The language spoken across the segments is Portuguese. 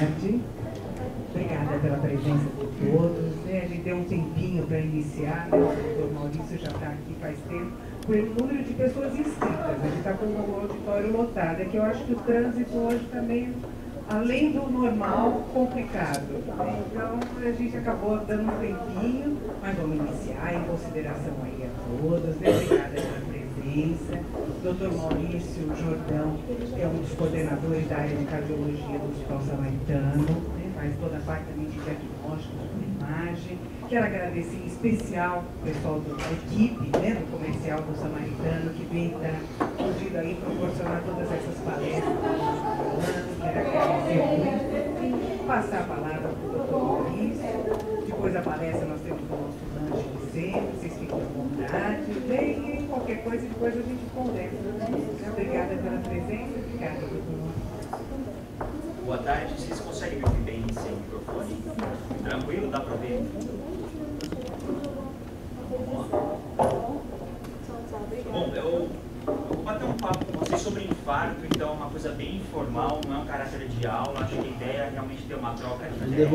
tarde. Obrigada pela presença de todos. A gente deu um tempinho para iniciar, né? O doutor Maurício já está aqui faz tempo. Pelo número de pessoas inscritas, a gente está com o auditório lotado. É que eu acho que o trânsito hoje está meio, além do normal, complicado. Então, a gente acabou dando um tempinho, mas vamos iniciar em consideração aí a todos. Obrigada pela presença. O doutor Maurício Jordão é um dos coordenadores da área de cardiologia do Hospital Samaritano, né? Faz toda a parte também de diagnóstico, de imagem. Quero agradecer em especial o pessoal da equipe, né, do comercial do Samaritano, que vem podendo aí proporcionar todas essas palestras. Quero agradecer muito. Passar a palavra para o doutor Maurício. Depois da palestra nós temos o nosso lanche de sempre, vocês ficam à vontade. Vem qualquer coisa, depois a gente conversa. Obrigada pela presença. Obrigada, doutor Maurício. Boa tarde, vocês conseguem me ouvir bem sem microfone? Tranquilo? Dá para ouvir? Bom, eu vou bater um papo com vocês sobre infarto, então é uma coisa bem informal, não é um caráter de aula. Acho que a ideia é realmente ter uma troca de ideia,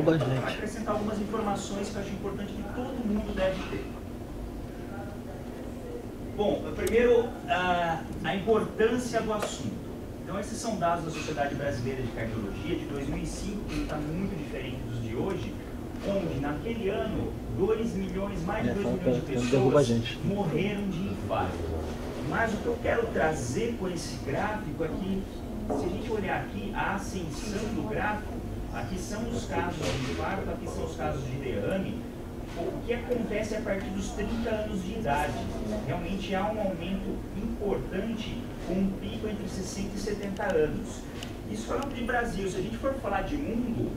acrescentar algumas informações que eu acho importante que todo mundo deve ter. Bom, primeiro, a importância do assunto. Então, esses são dados da Sociedade Brasileira de Cardiologia de 2005, que está muito diferente dos de hoje, onde naquele ano mais de 2 milhões de pessoas morreram de infarto. Mas o que eu quero trazer com esse gráfico é que, se a gente olhar aqui, a ascensão do gráfico, aqui são os casos de infarto, aqui são os casos de derrame. O que acontece a partir dos 30 anos de idade? Realmente há um aumento importante, com um pico entre 60 e 70 anos. Isso falando de Brasil. Se a gente for falar de mundo,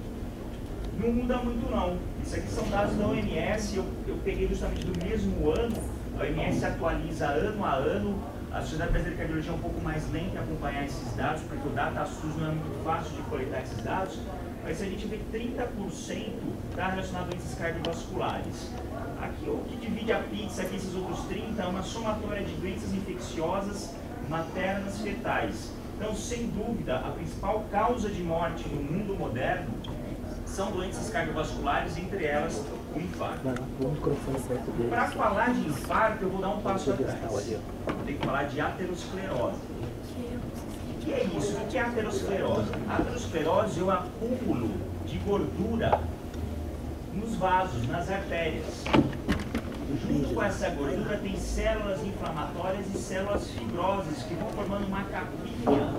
não muda muito não. Isso aqui são dados da OMS, eu peguei justamente do mesmo ano. A OMS atualiza ano a ano. A Sociedade Brasileira de Cardiologia é um pouco mais lenta em acompanhar esses dados, porque o DataSUS não é muito fácil de coletar esses dados. Mas se a gente vê 30% está relacionado a doenças cardiovasculares. Aqui o que divide a pizza, aqui esses outros 30%, é uma somatória de doenças infecciosas maternas fetais. Então, sem dúvida, a principal causa de morte no mundo moderno são doenças cardiovasculares, entre elas o infarto. Para falar de infarto, eu vou dar um passo atrás. Eu tenho que falar de aterosclerose. O que é isso? O que é aterosclerose? A aterosclerose é o acúmulo de gordura nos vasos, nas artérias. Junto com essa gordura tem células inflamatórias e células fibrosas que vão formando uma capinha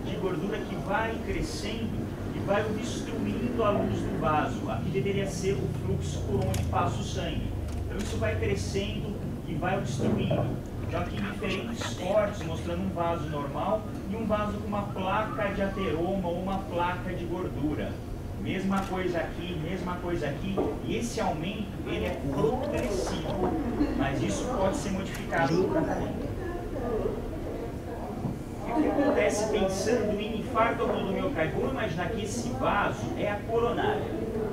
de gordura que vai crescendo e vai obstruindo a luz do vaso. Aqui deveria ser o fluxo por onde passa o sangue. Então isso vai crescendo e vai obstruindo. Já aqui diferentes cortes mostrando um vaso normal e um vaso com uma placa de ateroma ou uma placa de gordura. Mesma coisa aqui, e esse aumento ele é progressivo, mas isso pode ser modificado por tratamento. E o que acontece pensando em infarto agudo do miocárdio? Vamos imaginar que esse vaso é a coronária,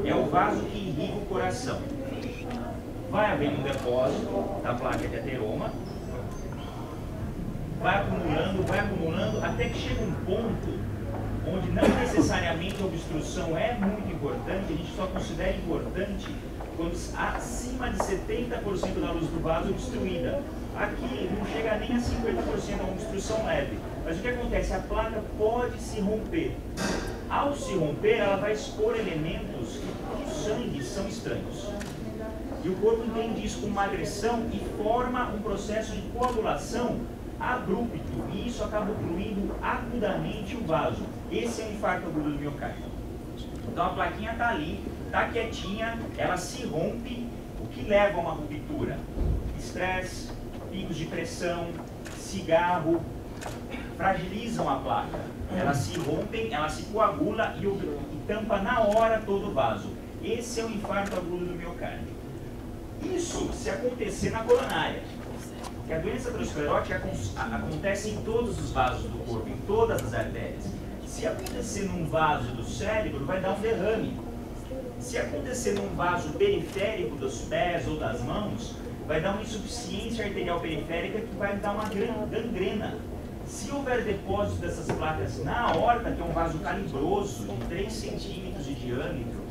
é o vaso que irriga o coração. Vai haver um depósito da placa de ateroma, vai acumulando, até que chega um ponto onde não necessariamente a obstrução é muito importante, a gente só considera importante quando acima de 70% da luz do vaso é obstruída. Aqui não chega nem a 50%, é uma obstrução leve. Mas o que acontece? A placa pode se romper. Ao se romper, ela vai expor elementos que para o sangue são estranhos. E o corpo entende isso como uma agressão e forma um processo de coagulação abrupto, e isso acaba ocluindo agudamente o vaso. Esse é o infarto agudo do miocárdio. Então a plaquinha está ali, está quietinha, ela se rompe, o que leva a uma ruptura? Estresse, picos de pressão, cigarro, fragilizam a placa. Elas se rompem, ela se coagula e tampa na hora todo o vaso. Esse é o infarto agudo do miocárdio. Isso se acontecer na coronária. Que a doença aterosclerótica acontece em todos os vasos do corpo, em todas as artérias. Se acontecer num vaso do cérebro, vai dar um derrame. Se acontecer num vaso periférico dos pés ou das mãos, vai dar uma insuficiência arterial periférica que vai dar uma gangrena. Se houver depósito dessas placas na aorta, que é um vaso calibroso de 3 centímetros de diâmetro,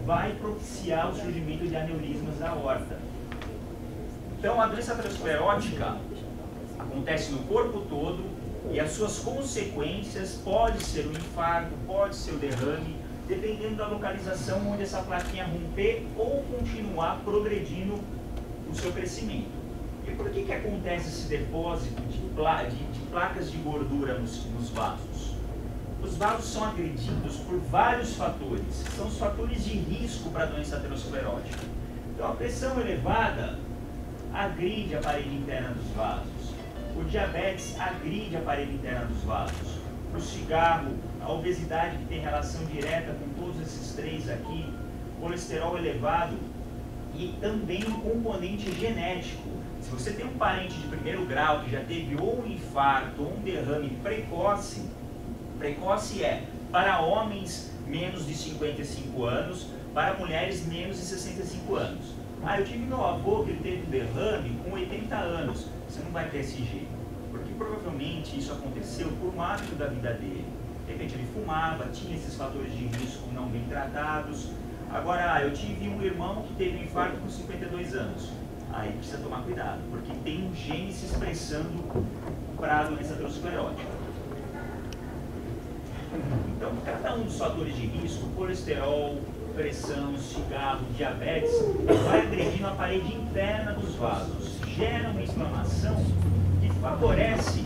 vai propiciar o surgimento de aneurismas da aorta. Então, a doença aterosclerótica acontece no corpo todo e as suas consequências pode ser o infarto, pode ser o derrame, dependendo da localização onde essa plaquinha romper ou continuar progredindo o seu crescimento. E por que acontece esse depósito de placas de gordura nos vasos? Os vasos são agredidos por vários fatores, são os fatores de risco para a doença aterosclerótica. Então, a pressão elevada agride a parede interna dos vasos, o diabetes agride a parede interna dos vasos, o cigarro, a obesidade que tem relação direta com todos esses três aqui, colesterol elevado e também um componente genético. Se você tem um parente de primeiro grau que já teve ou um infarto ou um derrame precoce, precoce é para homens menos de 55 anos, para mulheres menos de 65 anos. Ah, eu tive meu avô que ele teve um derrame com 80 anos. Você não vai ter esse gene, porque provavelmente isso aconteceu por um hábito da vida dele. De repente ele fumava, tinha esses fatores de risco não bem tratados. Agora, eu tive um irmão que teve um infarto com 52 anos. Aí precisa tomar cuidado, porque tem um gene se expressando para a doença aterosclerótica. Então, cada um dos fatores de risco, colesterol, pressão, cigarro, diabetes, vai agredindo a parede interna dos vasos, gera uma inflamação que favorece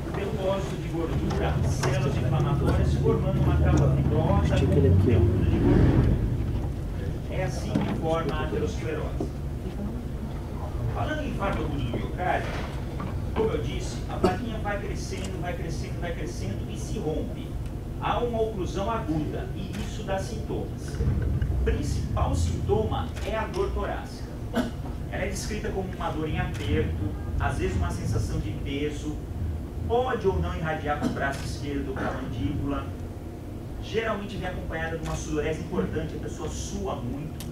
o depósito de gordura, células inflamatórias, formando uma capa fibrosa com conteúdo de gordura. É assim que forma a aterosclerose. Falando em infarto agudo do miocárdio, como eu disse, a plaquinha vai crescendo, vai crescendo, vai crescendo e se rompe. Há uma oclusão aguda e isso dá sintomas. O principal sintoma é a dor torácica. Ela é descrita como uma dor em aperto, às vezes uma sensação de peso, pode ou não irradiar para o braço esquerdo, para a mandíbula. Geralmente vem acompanhada de uma sudorese importante, a pessoa sua muito.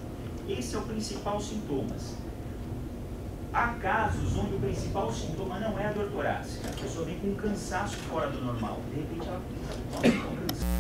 Esse é o principal sintoma. Há casos onde o principal sintoma não é a dor torácica, a pessoa vem com um cansaço fora do normal. De repente ela fica com um cansaço.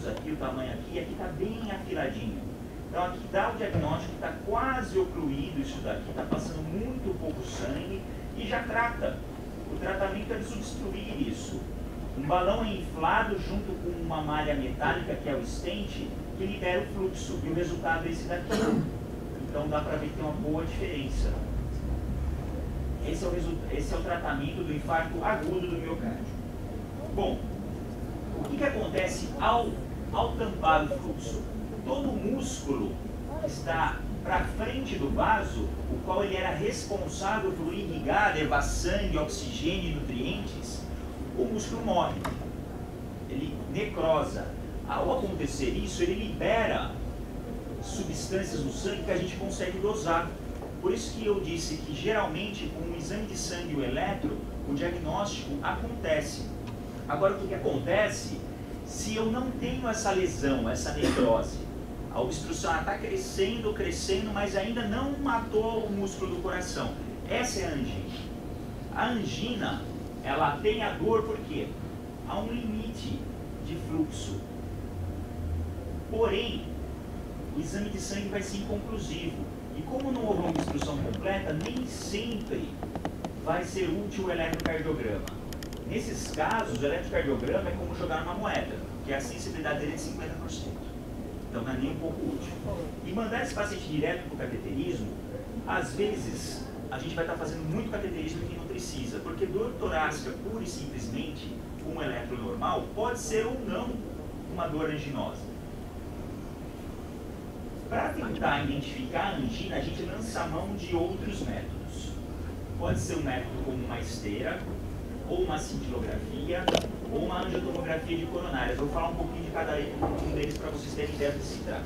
Aqui o tamanho aqui está bem afiladinho. Então aqui dá o diagnóstico, está quase ocluído isso daqui, está passando muito pouco sangue e já trata. O tratamento é de substituir isso. Um balão é inflado junto com uma malha metálica, que é o stent, que libera o fluxo, e o resultado é esse daqui. Então dá para ver que tem uma boa diferença. Esse é o tratamento do infarto agudo do miocárdio. Bom, o que acontece ao tampar o fluxo? Todo o músculo está para frente do vaso, o qual ele era responsável por irrigar, levar sangue, oxigênio e nutrientes. O músculo morre, ele necrosa. Ao acontecer isso, ele libera substâncias no sangue que a gente consegue dosar. Por isso que eu disse que geralmente com o exame de sangue e o eletro, o diagnóstico acontece. Agora, o que acontece se eu não tenho essa lesão, essa necrose? A obstrução está crescendo, crescendo, mas ainda não matou o músculo do coração. Essa é a angina. A angina, ela tem a dor porque há um limite de fluxo. Porém, o exame de sangue vai ser inconclusivo. E como não houve uma obstrução completa, nem sempre vai ser útil o eletrocardiograma. Nesses casos, o eletrocardiograma é como jogar uma moeda, que a sensibilidade dele é de 50%. Então não é nem um pouco útil. E mandar esse paciente direto para o cateterismo, às vezes a gente vai estar fazendo muito cateterismo que não precisa, porque dor torácica pura e simplesmente, com um eletro normal, pode ser ou não uma dor anginosa. Para tentar identificar a angina, a gente lança a mão de outros métodos. Pode ser um método como uma esteira, ou uma cintilografia, ou uma angiotomografia de coronárias. Eu vou falar um pouquinho de cada um deles para vocês terem ideia do que se trata.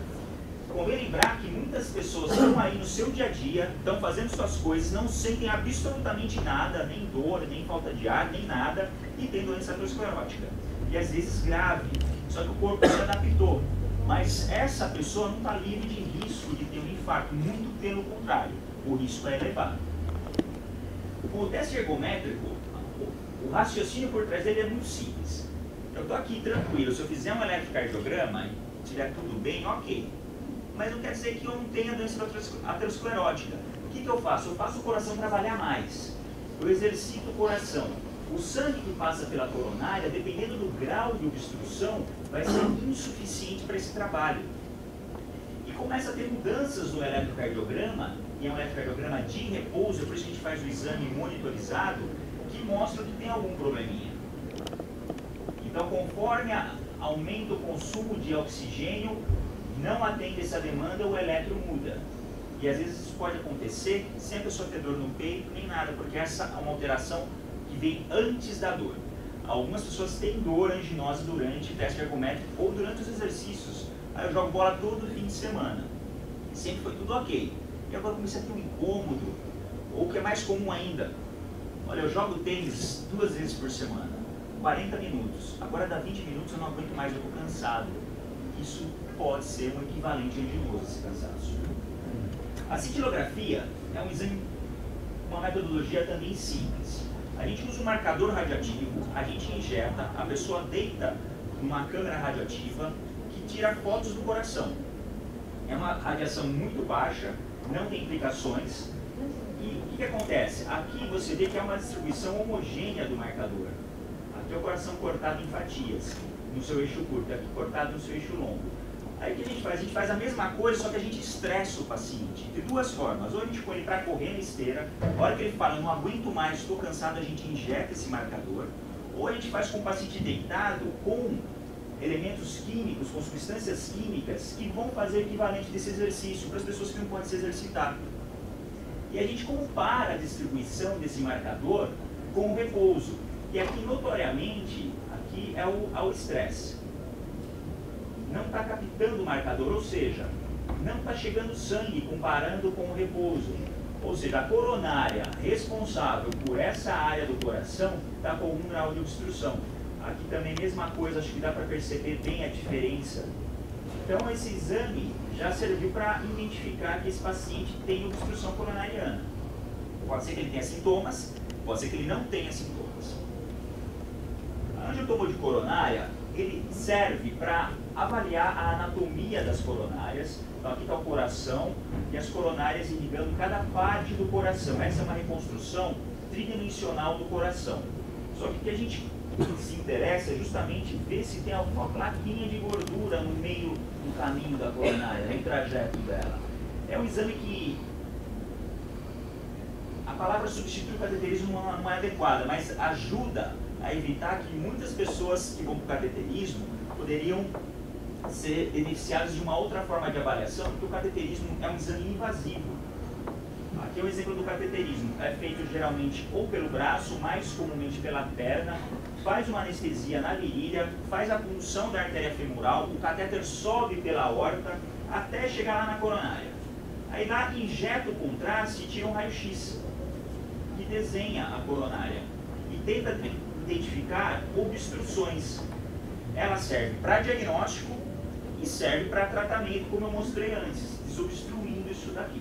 Convém lembrar que muitas pessoas estão aí no seu dia a dia, estão fazendo suas coisas, não sentem absolutamente nada, nem dor, nem falta de ar, nem nada, e tem doença aterosclerótica. E às vezes grave, só que o corpo se adaptou. Mas essa pessoa não está livre de risco de ter um infarto, muito pelo contrário, o risco é elevado. Com o teste ergométrico, o raciocínio por trás dele é muito simples. Eu estou aqui tranquilo, se eu fizer um eletrocardiograma e estiver tudo bem, ok. Mas não quer dizer que eu não tenha doença aterosclerótica. O que eu faço? Eu faço o coração trabalhar mais. Eu exercito o coração. O sangue que passa pela coronária, dependendo do grau de obstrução, vai ser insuficiente para esse trabalho. E começa a ter mudanças no eletrocardiograma, e é um eletrocardiograma de repouso, por isso que a gente faz o exame monitorizado, que mostra que tem algum probleminha. Então, conforme aumenta o consumo de oxigênio, não atende essa demanda, o eletro muda. E às vezes isso pode acontecer sem a pessoa ter dor no peito, nem nada, porque essa é uma alteração que vem antes da dor. Algumas pessoas têm dor anginosa durante o teste ergométrico ou durante os exercícios. Aí eu jogo bola todo fim de semana. Sempre foi tudo ok. E agora comecei a ter um incômodo, ou o que é mais comum ainda. Olha, eu jogo tênis 2 vezes por semana, 40 minutos. Agora dá 20 minutos, eu não aguento mais, eu estou cansado. Isso pode ser um equivalente anginoso, esse cansaço. A cintilografia é um exame, uma metodologia também simples. A gente usa um marcador radioativo, a gente injeta, a pessoa deita numa câmera radioativa que tira fotos do coração. É uma radiação muito baixa, não tem implicações. E o que acontece? Aqui você vê que é uma distribuição homogênea do marcador. Aqui é o coração cortado em fatias, no seu eixo curto, aqui cortado no seu eixo longo. Aí o que a gente faz? A gente faz a mesma coisa, só que a gente estressa o paciente. De 2 formas. Ou a gente põe ele para correr na esteira, a hora que ele fala, não aguento mais, estou cansado, a gente injeta esse marcador. Ou a gente faz com o paciente deitado, com elementos químicos, com substâncias químicas, que vão fazer o equivalente desse exercício para as pessoas que não podem se exercitar. E a gente compara a distribuição desse marcador com o repouso. E aqui, notoriamente, aqui é o estresse. Não está captando o marcador, ou seja, não está chegando sangue comparando com o repouso. Ou seja, a coronária responsável por essa área do coração está com algum grau de obstrução. Aqui também a mesma coisa, acho que dá para perceber bem a diferença. Então esse exame já serviu para identificar que esse paciente tem obstrução coronariana. Pode ser que ele tenha sintomas, pode ser que ele não tenha sintomas. A angiotomo de coronária, ele serve para avaliar a anatomia das coronárias. Então aqui está o coração e as coronárias irrigando cada parte do coração. Essa é uma reconstrução tridimensional do coração. Só que o que a gente se interessa é justamente ver se tem alguma plaquinha de gordura no meio do caminho da coronária, no trajeto dela. É um exame que a palavra substitui o cateterismo não é adequada, mas ajuda a evitar que muitas pessoas que vão para o cateterismo poderiam ser beneficiadas de uma outra forma de avaliação, porque o cateterismo é um exame invasivo. Aqui é o exemplo do cateterismo. É feito geralmente ou pelo braço, mais comumente pela perna, faz uma anestesia na virilha, faz a punção da artéria femoral, o catéter sobe pela aorta até chegar lá na coronária. Aí lá injeta o contraste e tira um raio-x que desenha a coronária e tenta identificar obstruções. Ela serve para diagnóstico e serve para tratamento, como eu mostrei antes, desobstruindo isso daqui.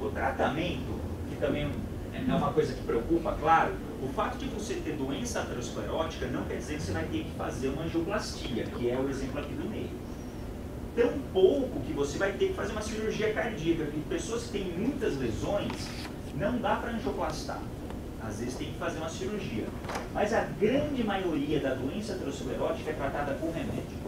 O tratamento, que também é uma coisa que preocupa, claro, o fato de você ter doença aterosclerótica não quer dizer que você vai ter que fazer uma angioplastia, que é o exemplo aqui do meio. Tão pouco que você vai ter que fazer uma cirurgia cardíaca, porque pessoas que têm muitas lesões, não dá para angioplastar. Às vezes tem que fazer uma cirurgia. Mas a grande maioria da doença aterosclerótica é tratada com remédio.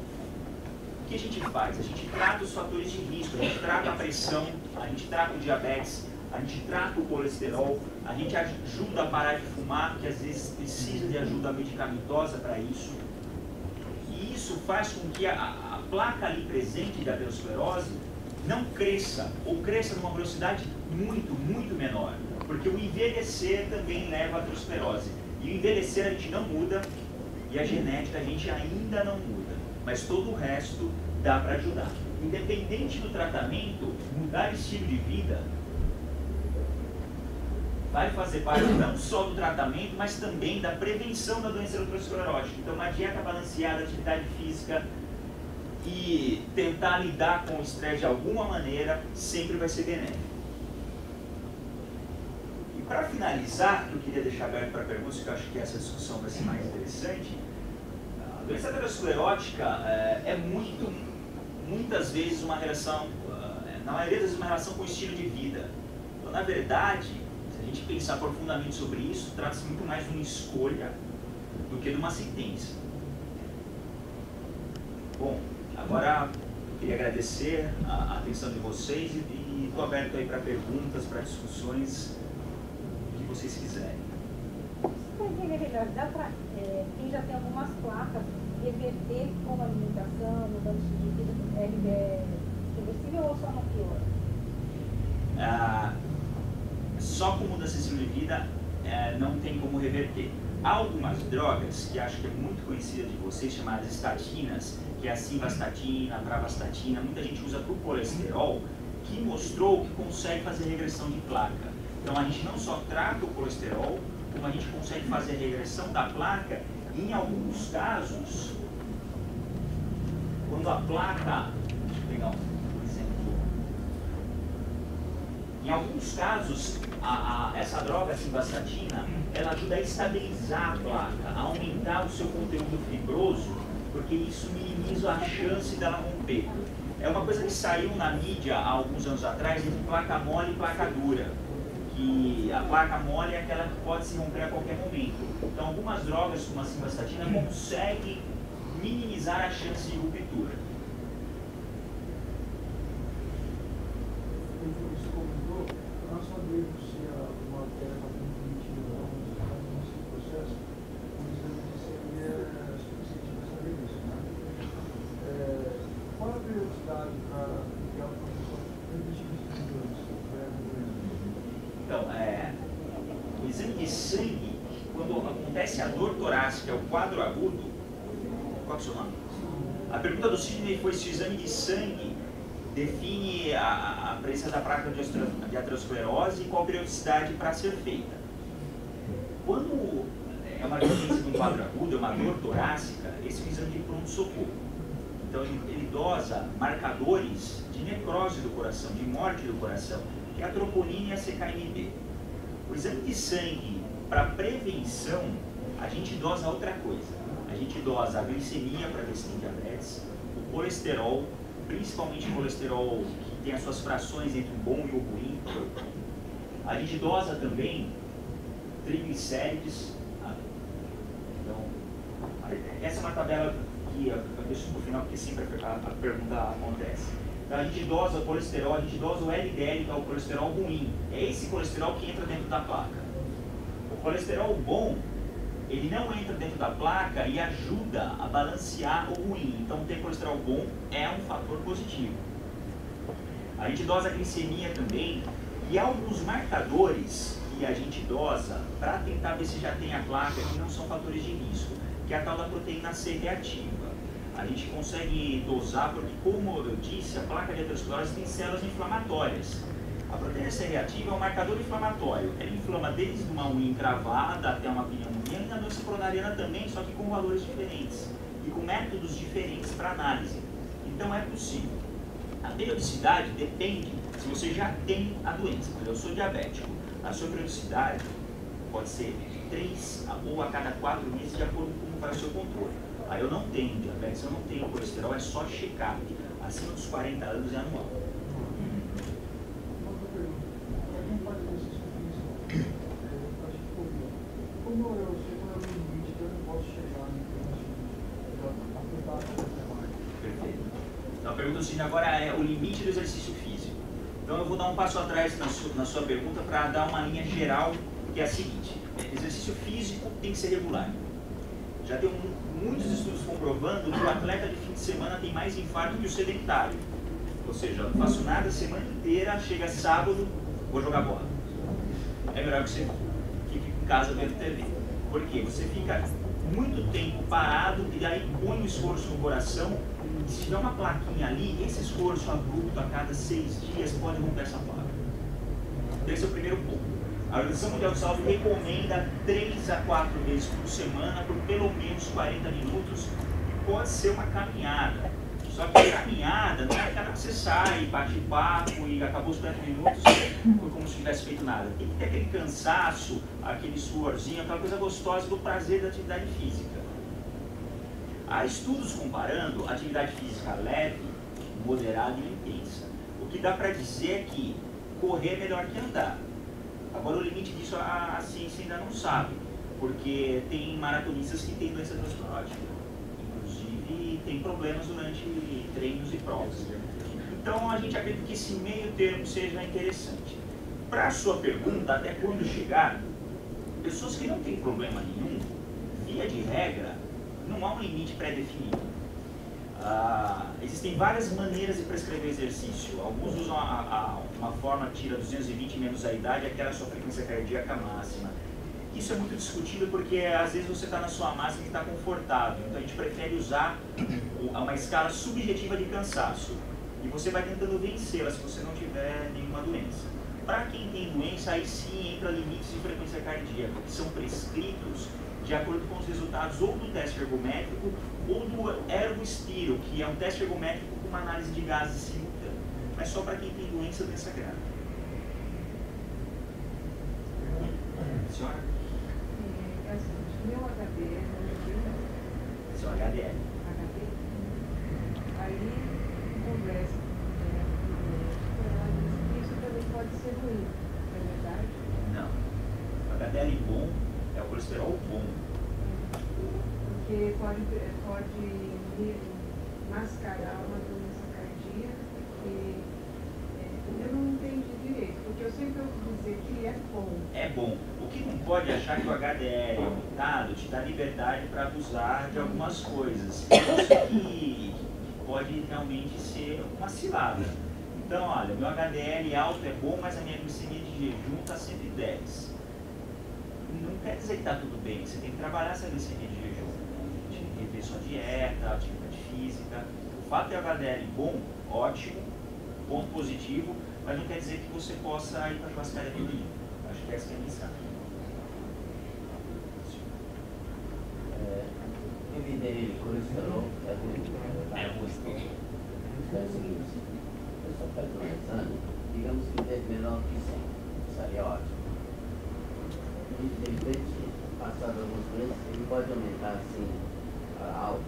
O que a gente faz? A gente trata os fatores de risco, a gente trata a pressão, a gente trata o diabetes, a gente trata o colesterol, a gente ajuda a parar de fumar, que às vezes precisa de ajuda medicamentosa para isso. E isso faz com que a placa ali presente da aterosclerose não cresça, ou cresça numa velocidade muito, muito menor. Porque o envelhecer também leva à aterosclerose. E o envelhecer a gente não muda, e a genética a gente ainda não muda. Mas todo o resto dá para ajudar. Independente do tratamento, mudar estilo de vida vai fazer parte não só do tratamento, mas também da prevenção da doença aterosclerótica. Então, uma dieta balanceada, atividade física e tentar lidar com o estresse de alguma maneira sempre vai ser benéfico. E para finalizar, eu queria deixar aberto para perguntas, que eu acho que essa discussão vai ser mais interessante. A doença aterosclerótica é muitas vezes uma relação, na maioria das vezes uma relação com o estilo de vida. Então, na verdade, se a gente pensar profundamente sobre isso, trata-se muito mais de uma escolha do que de uma sentença. Bom, agora eu queria agradecer a atenção de vocês e estou aberto aí para perguntas, para discussões, o que vocês quiserem. Para entender melhor, dá para quem já tem algumas placas reverter com a alimentação, mudando o estilo de vida, é reversível ou só não piora? Só com mudança de estilo de vida não tem como reverter. Há algumas drogas que acho que é muito conhecida de vocês, chamadas estatinas, que é a simvastatina, a pravastatina, muita gente usa para o colesterol, que mostrou que consegue fazer regressão de placa. Então a gente não só trata o colesterol, como a gente consegue fazer a regressão da placa, e em alguns casos, quando a placa, deixa eu pegar um exemplo, em alguns casos, essa droga, a simvastatina, ela ajuda a estabilizar a placa, a aumentar o seu conteúdo fibroso, porque isso minimiza a chance dela romper. É uma coisa que saiu na mídia há alguns anos atrás entre placa mole e placa dura. Que a placa mole é aquela que pode se romper a qualquer momento. Então, algumas drogas, como a simvastatina, conseguem minimizar a chance de ruptura. Você comentou, nós sabemos se uma matéria está permitida ou não nesse processo, o exame de sangue é suficiente para saber isso, né? Qual a periodicidade para criar uma profissão preventiva de exames? Então, o exame de sangue, quando acontece a dor torácica, o quadro agudo, qual é o seu nome? A pergunta do Sidney foi se o exame de sangue define a presença da placa de aterosclerose e qual a periodicidade para ser feita. Quando é uma evidência de um quadro agudo, é uma dor torácica, esse é um exame de pronto-socorro. Então ele dosa marcadores de necrose do coração, de morte do coração, que é a troponina e a CKMB. O exame de sangue para prevenção, a gente dosa outra coisa. A gente dosa a glicemia para ver se tem diabetes, o colesterol, principalmente o colesterol que tem as suas frações entre o bom e o ruim. A gente dosa também triglicérides. Então, essa é uma tabela que eu deixo para o final, porque sempre a pergunta acontece. Então, a gente dosa o colesterol, a gente dosa o LDL, que é o colesterol ruim. É esse colesterol que entra dentro da placa. O colesterol bom, ele não entra dentro da placa e ajuda a balancear o ruim. Então, ter colesterol bom é um fator positivo. A gente dosa a glicemia também e há alguns marcadores que a gente dosa para tentar ver se já tem a placa, que não são fatores de risco, que é a tal da proteína C reativa. A gente consegue dosar porque, como eu disse, a placa de aterosclerose tem células inflamatórias. A proteína C reativa é um marcador inflamatório. Ela inflama desde uma unha encravada até uma pneumonia e na doença coronariana também, só que com valores diferentes e com métodos diferentes para análise. Então é possível. A periodicidade depende se você já tem a doença. Eu sou diabético. A sua periodicidade pode ser 3 ou a cada 4 meses, de acordo com como vai o seu controle. Aí eu não tenho diabetes, eu não tenho colesterol, é só check-up. Acima dos 40 anos é anual. Como eu sei qual é o limite que eu não posso chegar Perfeito. Então a pergunta do Cine agora é o limite do exercício físico. Então eu vou dar um passo atrás na sua pergunta para dar uma linha geral, que é a seguinte: exercício físico tem que ser regular. Já tem muitos estudos comprovando que o atleta de fim de semana tem mais infarto que o sedentário. Ou seja, eu não faço nada a semana inteira, chega sábado, vou jogar bola. É melhor que você fique em casa vendo TV. Por quê? Você fica muito tempo parado e aí põe o esforço no coração. E se tiver uma plaquinha ali, esse esforço abrupto a cada 6 dias pode romper essa placa. Esse é o primeiro ponto. A Organização Mundial de Saúde recomenda 3 a 4 vezes por semana por pelo menos 40 minutos e pode ser uma caminhada. Só que a caminhada não é aquela que você sai, bate papo e acabou os 40 minutos foi como se tivesse feito nada. Tem que ter aquele cansaço, aquele suorzinho, aquela coisa gostosa do prazer da atividade física. Há estudos comparando atividade física leve, moderada e intensa. O que dá para dizer é que correr é melhor que andar. Agora o limite disso a ciência ainda não sabe, porque tem maratonistas que têm doença aterosclerótica. Inclusive tem problemas durante treinos e provas. Então a gente acredita que esse meio termo seja interessante. Para a sua pergunta, até quando chegar, pessoas que não têm problema nenhum, via de regra, não há um limite pré-definido. Existem várias maneiras de prescrever exercício. Alguns usam uma forma que tira 220 menos a idade, aquela sua frequência cardíaca máxima. Isso é muito discutido porque às vezes você está na sua máxima e está confortável. Então a gente prefere usar uma escala subjetiva de cansaço. E você vai tentando vencê-la se você não tiver nenhuma doença. Para quem tem doença, aí sim entra limites de frequência cardíaca, que são prescritos de acordo com os resultados ou do teste ergométrico ou do ergospiro, que é um teste ergométrico com uma análise de gases simultânea. Mas só para quem tem doença grave. Senhora? É o seguinte, meu HDL, Seu HDL. Aí conversa com ela diz que isso também pode ser ruim, não é verdade? Não. O HDL bom é o colesterol bom. Porque pode mascarar uma doença cardíaca e eu não entendi direito, porque eu sempre ouvi dizer que é bom. É bom. O que não pode achar que o HDL aumentado te dá liberdade para abusar de algumas coisas. Isso aqui pode realmente ser uma cilada. Então, olha, meu HDL alto é bom, mas a minha glicemia de jejum está 110. Não quer dizer que está tudo bem, você tem que trabalhar essa glicemia de jejum. Tem que rever sua dieta, atividade física. O fato de ter HDL bom, ótimo, ponto positivo, mas não quer dizer que você possa ir para a churrascaria todo dia. Acho que essa é a mensagem. Evidente, colesterol é ruim. É ruim. É o seguinte, a pessoa faz um exame, digamos que deve menor que 100, seria ótimo. E de repente, passado alguns meses, ele pode aumentar assim, alto,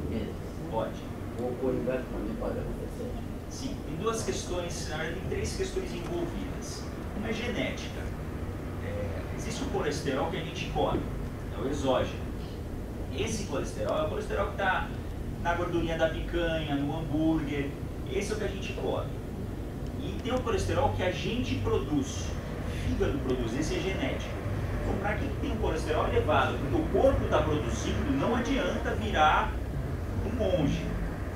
meses. Pode. Ou o inverso também pode acontecer. Sim, tem duas questões, na verdade tem 3 questões envolvidas. Uma é genética. Existe um colesterol que a gente come, é o exógeno. Esse colesterol é o colesterol que está na gordurinha da picanha, no hambúrguer. Esse é o que a gente come. E tem o colesterol que a gente produz, o fígado produz, esse é genético. Então, para quem tem um colesterol elevado, porque o corpo está produzindo, não adianta virar um monge,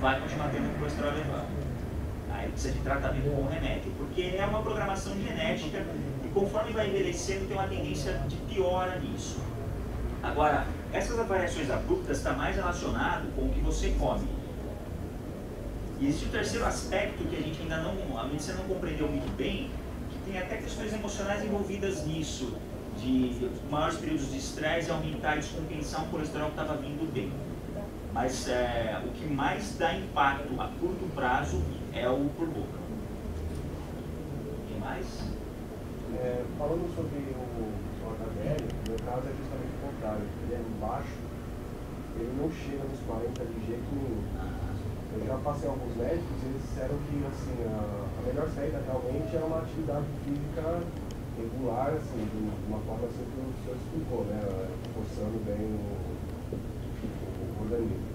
vai continuar tendo um colesterol elevado. Aí precisa de tratamento com remédio, porque é uma programação genética e conforme vai envelhecendo tem uma tendência de piora nisso. Agora, essas variações abruptas estão mais relacionadas com o que você come. E existe o terceiro aspecto que a gente ainda não, a medicina não compreendeu muito bem, que tem até questões emocionais envolvidas nisso, de maiores períodos de estresse aumentar e descompensar um colesterol que estava vindo bem. Mas o que mais dá impacto a curto prazo é o por boca. O que mais? Falando sobre o HDL, no meu caso é justamente o contrário. Ele é baixo, ele não chega nos 40 de jeito nenhum. Eu já passei alguns médicos e eles disseram que assim, a melhor saída realmente é uma atividade física regular, assim, de uma forma assim que o senhor explicou, né? Forçando bem o organismo.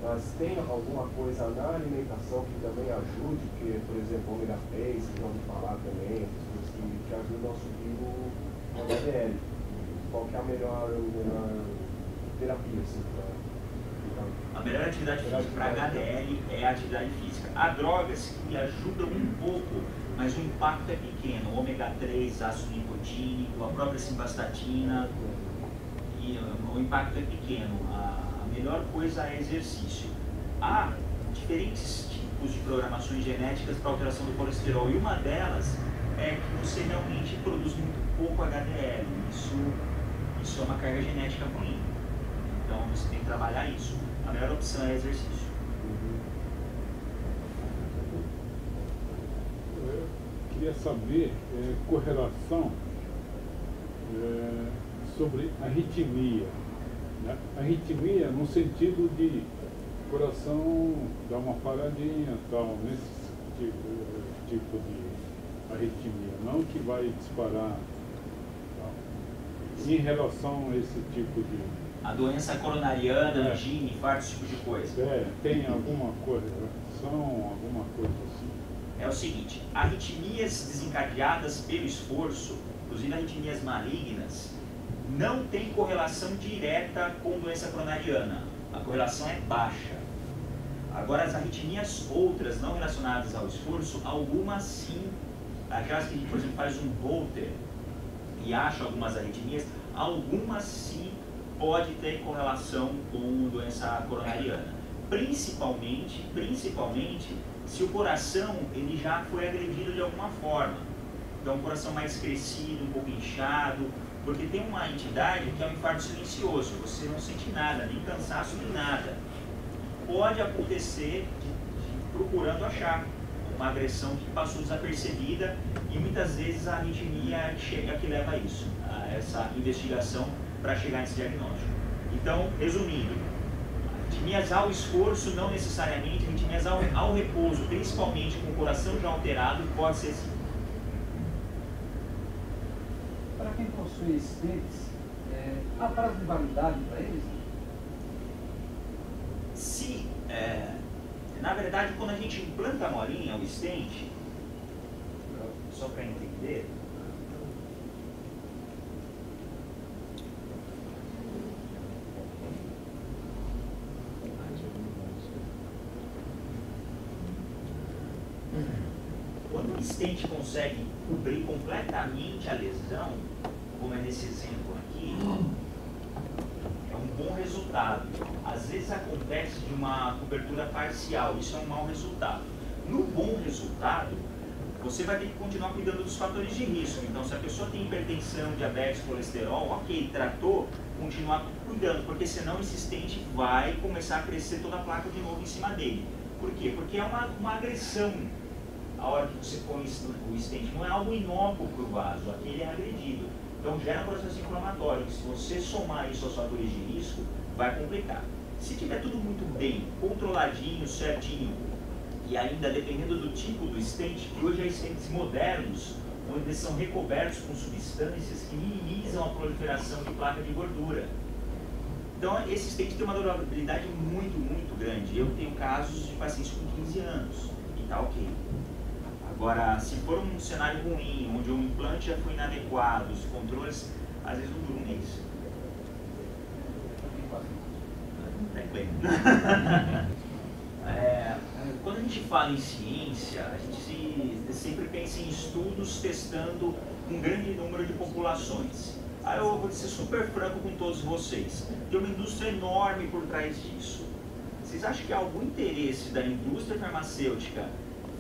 Mas tem alguma coisa na alimentação que também ajude, que, por exemplo, ômega 3, que já ouvi falar também, essas coisas que ajudam a subir o HDL. Qual que é a melhor terapia, assim, para A melhor atividade física para HDL é a atividade física. Há drogas que ajudam um pouco, mas o impacto é pequeno. O ômega 3, ácido nicotínico, a própria simvastatina, e o impacto é pequeno. A melhor coisa é exercício. Há diferentes tipos de programações genéticas para alteração do colesterol, e uma delas é que você realmente produz muito pouco HDL. Isso é uma carga genética ruim. Então você tem que trabalhar isso. A melhor opção é exercício. Eu queria saber correlação sobre arritmia. Né? Arritmia no sentido de coração dar uma paradinha, tal, nesse tipo de arritmia, não que vai disparar, tal. Em relação a esse tipo de... A doença coronariana, angina, infarto, esse tipo de coisa. Tem alguma correlação, alguma coisa assim? É o seguinte, arritmias desencadeadas pelo esforço, inclusive arritmias malignas, não tem correlação direta com doença coronariana. A correlação é baixa. Agora, as arritmias outras não relacionadas ao esforço, algumas sim. Aquelas que a gente, por exemplo, faz um Holter e acha algumas arritmias, algumas sim pode ter correlação com doença coronariana. Principalmente, se o coração ele já foi agredido de alguma forma. Então, um coração mais crescido, um pouco inchado, porque tem uma entidade que é um infarto silencioso, você não sente nada, nem cansaço, nem nada. Pode acontecer procurando achar uma agressão que passou desapercebida, e muitas vezes a arritmia chega que leva a isso, a essa investigação para chegar nesse diagnóstico. Então, resumindo, arritmias ao esforço não necessariamente, arritmias ao repouso, principalmente com o coração já alterado, pode ser sim. Para quem possui stents, há prazo de validade para eles? Se, na verdade, quando a gente implanta a molinha, o stent, só para entender, quando o stent consegue cobrir completamente a lesão, como é nesse exemplo aqui, é um bom resultado. Às vezes acontece de uma cobertura parcial, isso é um mau resultado. No bom resultado, você vai ter que continuar cuidando dos fatores de risco. Então, se a pessoa tem hipertensão, diabetes, colesterol, ok, tratou, continuar cuidando, porque senão esse stent vai começar a crescer toda a placa de novo em cima dele. Por quê? Porque é uma agressão. A hora que você põe o stent, não é algo inócuo para o vaso, aqui ele é agredido. Então gera um processo inflamatório, que se você somar isso aos fatores de risco, vai complicar. Se tiver tudo muito bem, controladinho, certinho, e ainda dependendo do tipo do stent, que hoje há stents modernos, onde eles são recobertos com substâncias que minimizam a proliferação de placa de gordura. Então esse stent tem uma durabilidade muito, muito grande. Eu tenho casos de pacientes com 15 anos, e tá ok. Agora, se for um cenário ruim, onde o implante já foi inadequado, os controles, às vezes não dura um mês. Quando a gente fala em ciência, a gente sempre pensa em estudos testando um grande número de populações. Aí eu vou ser super franco com todos vocês. Tem uma indústria enorme por trás disso. Vocês acham que há algum interesse da indústria farmacêutica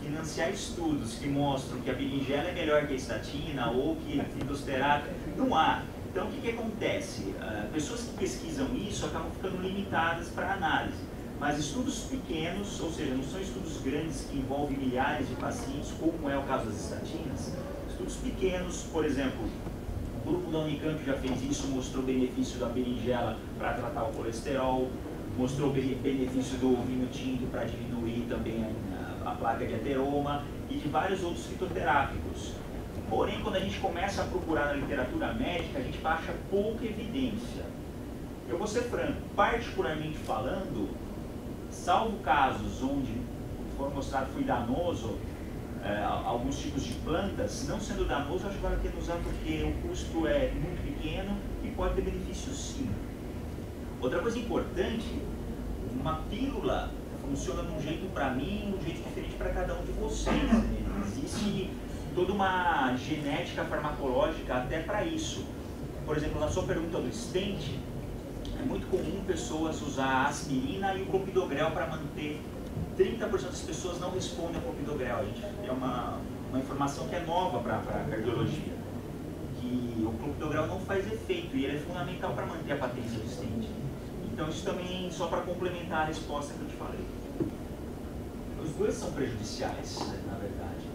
financiar estudos que mostram que a berinjela é melhor que a estatina ou que a fitosterata? Não há. Então o que acontece? Pessoas que pesquisam isso acabam ficando limitadas para análise. Mas estudos pequenos, ou seja, não são estudos grandes que envolvem milhares de pacientes, como é o caso das estatinas, estudos pequenos, por exemplo, o grupo da Unicamp já fez isso, mostrou o benefício da berinjela para tratar o colesterol, mostrou o benefício do vinho tinto para diminuir também a placa de ateroma e de vários outros fitoterápicos. Porém, quando a gente começa a procurar na literatura médica, a gente acha pouca evidência. Eu vou ser franco, particularmente falando, salvo casos onde for mostrado que foi danoso alguns tipos de plantas, não sendo danoso, acho que vale a pena usar porque o custo é muito pequeno e pode ter benefício sim. Outra coisa importante, uma pílula funciona de um jeito para mim, um jeito diferente para cada um de vocês. Existe toda uma genética farmacológica até para isso. Por exemplo, na sua pergunta do stent, é muito comum pessoas usar a aspirina e o clopidogrel para manter. 30% das pessoas não respondem ao clopidogrel. É uma informação que é nova para a cardiologia. Que o clopidogrel não faz efeito e ele é fundamental para manter a patência do stent. Então isso também, só para complementar a resposta que eu te falei. Os dois são prejudiciais, na verdade.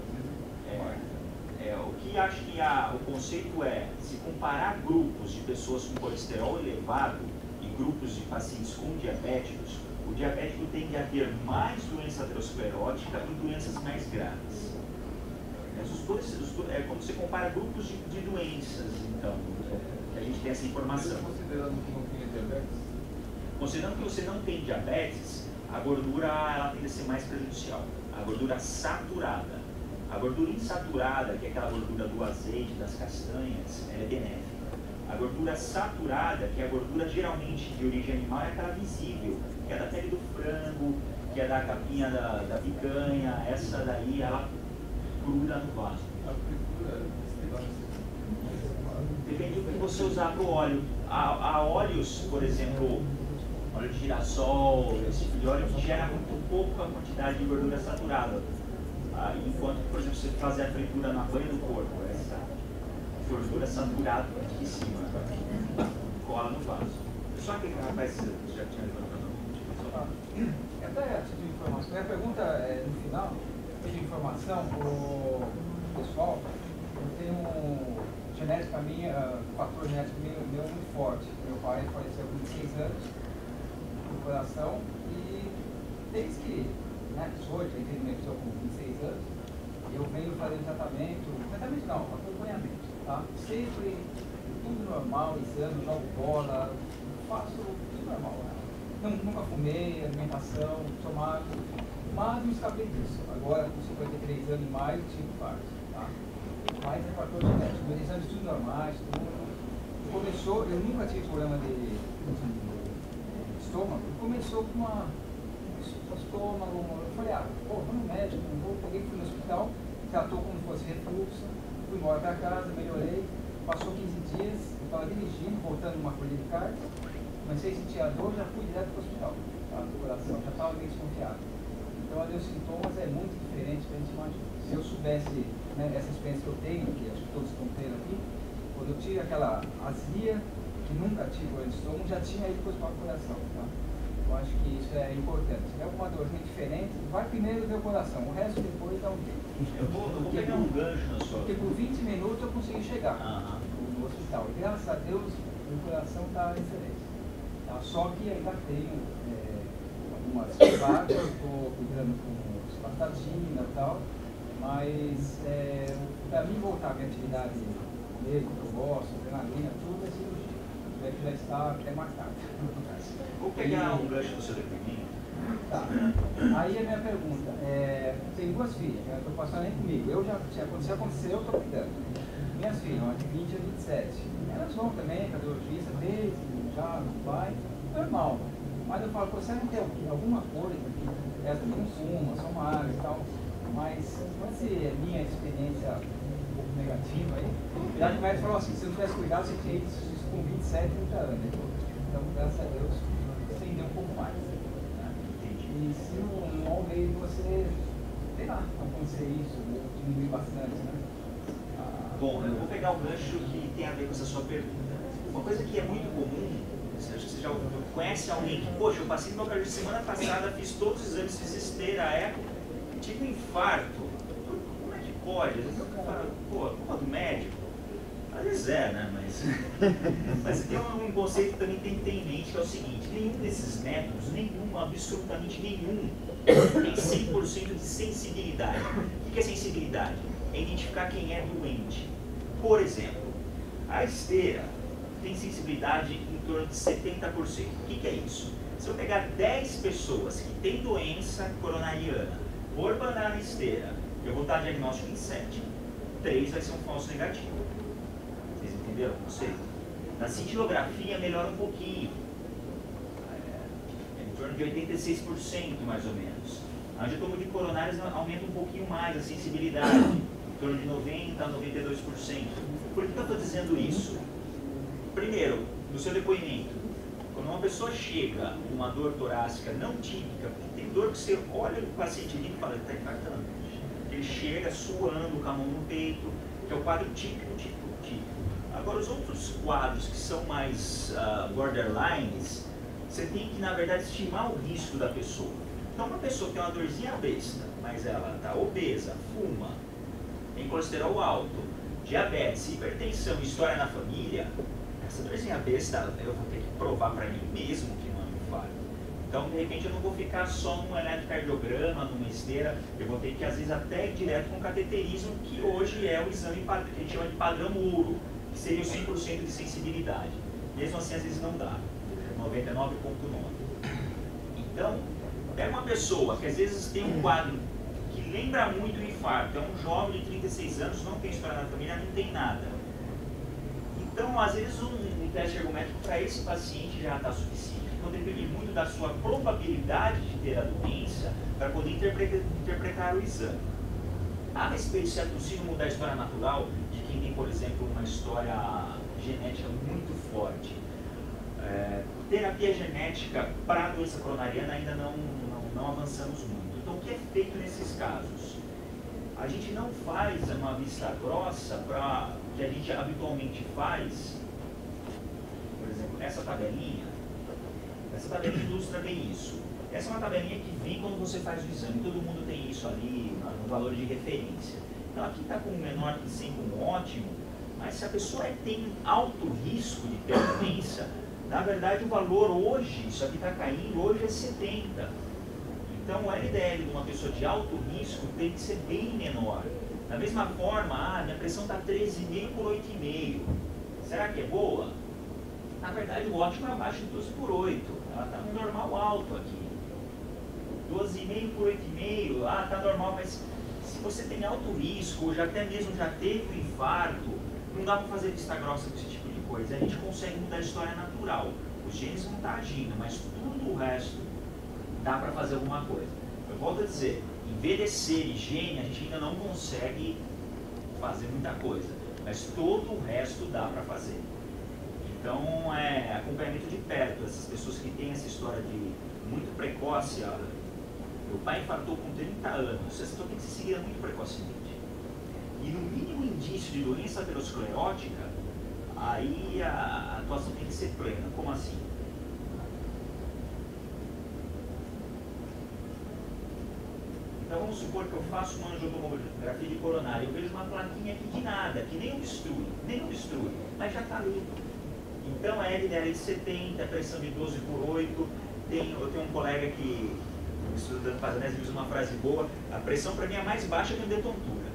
O que acho que o conceito é, se comparar grupos de pessoas com colesterol elevado e grupos de pacientes com diabéticos, o diabético tende a ter mais doença aterosclerótica e doenças mais graves. É quando você compara grupos de doenças, então, que a gente tem essa informação. Considerando que não tem diabetes? Considerando que você não tem diabetes, a gordura ela tende a ser mais prejudicial. A gordura saturada. A gordura insaturada, que é aquela gordura do azeite, das castanhas, ela é benéfica. A gordura saturada, que é a gordura geralmente de origem animal, é aquela visível, que é da pele do frango, que é da capinha da picanha, essa daí ela gruda no vaso. Depende do que você usar para o óleo. Há óleos, por exemplo, óleo de girassol, esse tipo de óleo que gera muito pouca quantidade de gordura saturada. Enquanto, por exemplo, você fazer a fritura na banha do corpo, essa gordura saturada aqui em cima, cola no vaso. Só que rapaz, já tinha levantado. Até a título de informação, minha pergunta é no final, de informação para o pessoal, eu tenho genética minha, fator genético meu muito forte. Meu pai faleceu com 26 anos no coração e desde que, né, 18, ele me pessoa com 26 anos, eu venho fazendo tratamento não, acompanhamento, tá? Sempre tudo normal, exame, jogo bola, faço tudo normal, né? Nunca fumei, alimentação, sou magro, mas me escapei disso. Agora, com 53 anos e mais, tive vários, tá? Mas é fator genético, meus exames tudo normais, tudo. Começou, eu nunca tive problema de estômago, começou com estômago, eu falei, vou no médico, não vou, peguei, fui no hospital, tratou como se fosse refluxo, fui embora para casa, melhorei, passou 15 dias, eu estava dirigindo, voltando numa corrida de kart, comecei a sentir a dor, já fui direto para o hospital, tá, do coração, já estava meio desconfiado. Então, ali, os sintomas é muito diferente do que a gente imagina. Se eu soubesse, né, essa experiência que eu tenho, que acho que todos estão tendo aqui, quando eu tive aquela azia, que nunca tive o estômago, já tinha ido para o coração, tá? Eu acho que isso é importante. Se tiver alguma dorzinha diferente, vai primeiro ver o coração, o resto depois dá um tempo. Eu vou pegar um gancho na sua. Porque por 20 minutos eu consegui chegar no hospital. E graças a Deus, o coração está excelente. Tá? Só que ainda tenho algumas vagas, estou cuidando com estatina e tal, mas para mim voltar à minha atividade mesmo, que eu gosto, adrenalina, tudo é cirurgia. Que já está até marcado. Vou pegar um gancho do seu depoimento. Tá. Aí a minha pergunta, tem duas filhas, que estão passando aí comigo. Eu já, se acontecer, eu estou cuidando. Minhas filhas, uma de 20 e 27. Elas vão também, cardiologista, desde já, no pai, normal. Mas eu falo, você não tem alguma coisa que elas também não fumam, são magras e tal. Mas pode ser minha experiência um pouco negativa aí. Já o médico falou assim, se não tivesse cuidado, você tinha ido com 27, 30 anos. Então, graças a Deus, estendeu um pouco mais. Né? E se no ao meio você, sei lá, acontecer isso, diminuir bastante, né? Bom, eu vou pegar o gancho que tem a ver com essa sua pergunta. Uma coisa que é muito comum, acho que você já conhece alguém que, poxa, eu passei no meu cardio semana passada, fiz todos os exames, fiz esteira, tive um infarto. Como é que pode? Às vezes eu falo, pô, culpa do médico? Às vezes né? Mas tem um conceito que também tem que ter em mente, que é o seguinte: nenhum desses métodos, absolutamente nenhum, tem 100% de sensibilidade. O que é sensibilidade? É identificar quem é doente. Por exemplo, a esteira tem sensibilidade em torno de 70%. O que é isso? Se eu pegar 10 pessoas que têm doença coronariana, for mandar na esteira, eu vou dar diagnóstico em 7. 3 vai ser um falso negativo. Vocês entenderam o conceito? Na cintilografia melhora um pouquinho. em torno de 86% mais ou menos. A angiotomo de coronárias aumenta um pouquinho mais a sensibilidade, em torno de 90% a 92%. Por que eu estou dizendo isso? Primeiro, no seu depoimento, quando uma pessoa chega com uma dor torácica não típica, tem dor que você olha o paciente vindo e fala, ele está infartando. Ele chega suando, com a mão no peito, que é o quadro típico. Agora, os outros quadros que são mais borderlines, você tem que, na verdade, estimar o risco da pessoa. Então, uma pessoa que tem uma dorzinha besta, mas ela está obesa, fuma, tem colesterol alto, diabetes, hipertensão, história na família, essa dorzinha besta eu vou ter que provar para mim mesmo que não é um infarto. Então, de repente, eu não vou ficar só num eletrocardiograma, numa esteira, eu vou ter que, às vezes, até ir direto com cateterismo, que hoje é o exame que a gente chama de padrão ouro, que seria o 100% de sensibilidade. Mesmo assim, às vezes não dá, 99,9%. Então, pega uma pessoa que às vezes tem um quadro que lembra muito o infarto, é um jovem de 36 anos, não tem história na família, não tem nada. Então, às vezes, um teste ergométrico para esse paciente já está suficiente. Então, depende muito da sua probabilidade de ter a doença para poder interpretar o exame. A respeito se é possível mudar a história natural de quem tem, por exemplo, uma história genética muito forte. Terapia genética para a doença coronariana ainda não avançamos muito. Então, o que é feito nesses casos? A gente não faz uma vista grossa que a gente habitualmente faz. Por exemplo, essa tabelinha ilustra bem isso. Essa é uma tabelinha que vem quando você faz o exame. Todo mundo tem isso ali no valor de referência. Então, aqui está com um menor que 100 como ótimo, mas se a pessoa tem alto risco de ter a doença, na verdade, o valor hoje, isso aqui está caindo, hoje é 70. Então, o LDL de uma pessoa de alto risco tem que ser bem menor. Da mesma forma, minha pressão está 13,5 por 8,5. Será que é boa? Na verdade, o ótimo é abaixo de 12 por 8. Ela está no normal alto aqui. 12,5 por 8,5, está normal, mas se você tem alto risco, ou até mesmo já teve um infarto, não dá para fazer vista grossa com esse tipo de coisa. A gente consegue mudar a história natural. Os genes não estão agindo, mas tudo o resto dá para fazer alguma coisa. Eu volto a dizer, envelhecer e gene a gente ainda não consegue fazer muita coisa, mas todo o resto dá para fazer. Então, acompanhamento de perto, essas pessoas que têm essa história de muito precoce, meu pai infartou com 30 anos, essa pessoa tem que ser seguida muito precocemente. E no mínimo indício de doença aterosclerótica, aí a atuação tem que ser plena. Como assim? Então vamos supor que eu faço uma angiotomografia de coronária, eu vejo uma plaquinha aqui de nada, que nem obstrui, mas já está ali. Então a LDL de 70, a pressão de 12 por 8, eu tenho um colega que, estudando Pasanese, usa uma frase boa, a pressão para mim é mais baixa que a de tontura.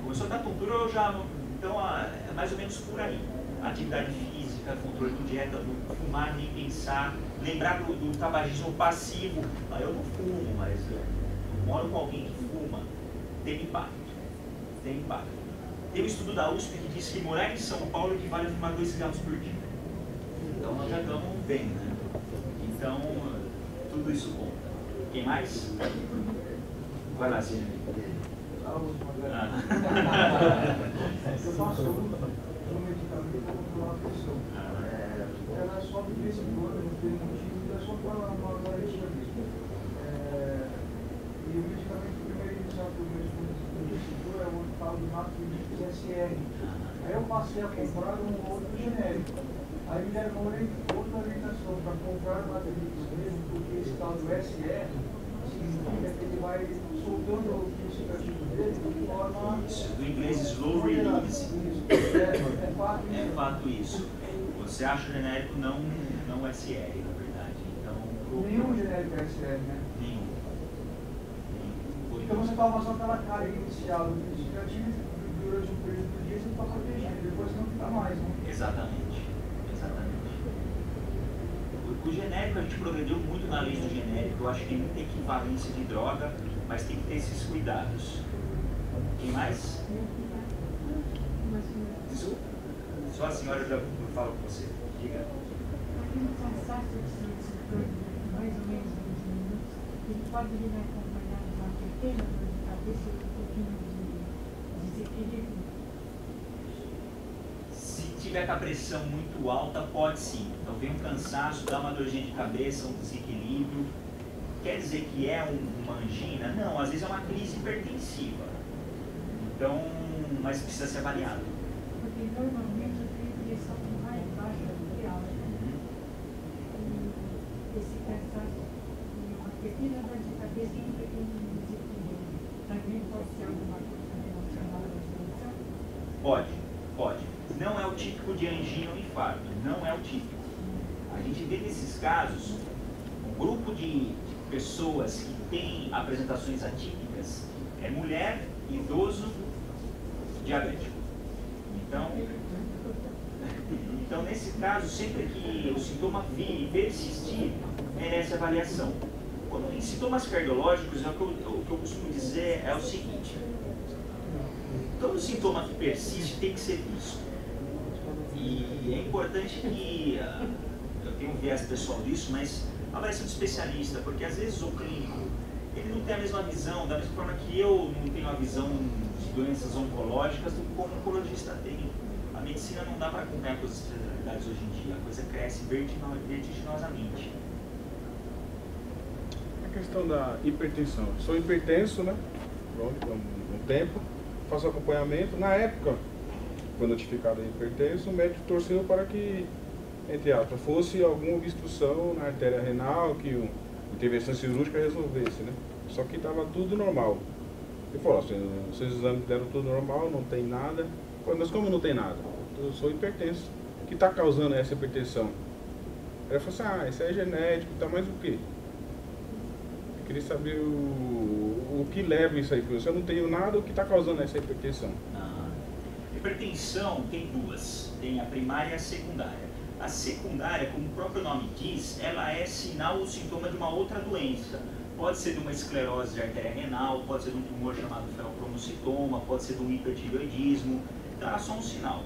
Começou a dar tontura, eu já, então é mais ou menos por aí. Atividade física, controle de dieta, do fumar, nem pensar, lembrar do tabagismo passivo. Eu não fumo, mas eu moro com alguém que fuma, tem impacto. Tem um estudo da USP que diz que morar em São Paulo equivale a fumar 2 cigarros por dia. Então nós já estamos bem, né? Então, tudo isso conta. Quem mais? Vai lá, Cine. Eu faço um medicamento para uma pessoa. Ela só de vez em quando, não tem motivo, é só para uma doença mesmo. E o medicamento primeiro inicial que eu vejo é o tal de Matrix SR. Aí eu passei a comprar um outro genérico. Aí me deram outra orientação para comprar Matrix mesmo, porque esse tal do SR significa que ele vai soltando o psicativo dele de forma... Isso, do inglês slow release. É fato isso. Você acha o genérico não SR, na verdade. Então, nenhum genérico é SR, né? Nenhum. Então você está passando aquela carga inicial do psicativo durante um período do dia, você está protegendo, depois não fica mais, né? Exatamente. O genérico, a gente progrediu muito na lei do genérico. Eu acho que tem muita equivalência de droga, mas tem que ter esses cuidados. Quem mais? Desculpa. Só a senhora já fala com você. Diga. mais ou menos 20 minutos, ele pode vir acompanhado de uma pequena dor de cabeça e um pouquinho de desequilíbrio. Se tiver com a pressão muito alta, pode sim. Então vem um cansaço, dá uma dorzinha de cabeça, um desequilíbrio. Quer dizer que é uma angina? Não, às vezes é uma crise hipertensiva. Então, mas precisa ser avaliado. Porque normalmente eu tenho pressão mais baixa do que alta. E esse cansaço, uma pequena dor de cabeça e um pequeno desequilíbrio, também pode ser alguma coisa relacionada à pressão? Pode. Não é o típico de angina ou infarto, não é o típico. A gente vê nesses casos um grupo de pessoas que têm apresentações atípicas é mulher, idoso, diabético. Então nesse caso, sempre que o sintoma vir e persistir, merece avaliação. Quando em sintomas cardiológicos, o que eu costumo dizer é o seguinte: todo sintoma que persiste tem que ser visto. E é importante que, eu tenho um viés pessoal disso, mas a avaliação de especialista, porque às vezes o clínico, ele não tem a mesma visão, da mesma forma que eu não tenho a visão de doenças oncológicas do que o oncologista tem. A medicina não dá para acompanhar com as especialidades hoje em dia, a coisa cresce vertiginosamente. A questão da hipertensão. Sou hipertenso, né? Há um tempo, faço acompanhamento. Na época, foi notificado hipertenso, o médico torceu para que, entre aspas, fosse alguma obstrução na artéria renal, que uma intervenção cirúrgica resolvesse, né? Só que estava tudo normal. Ele falou assim, seus exames deram tudo normal, não tem nada. Eu falei, mas como não tem nada? Eu sou hipertenso. O que está causando essa hipertensão? Ele falou assim, isso é genético, tá, mas o quê? Eu queria saber o que leva isso aí. Se eu não tenho nada, o que está causando essa hipertensão? Hipertensão tem duas, tem a primária e a secundária. A secundária, como o próprio nome diz, ela é sinal ou sintoma de uma outra doença. Pode ser de uma esclerose de artéria renal, pode ser de um tumor chamado feocromocitoma, pode ser de um hipertireoidismo. Então é só um sinal.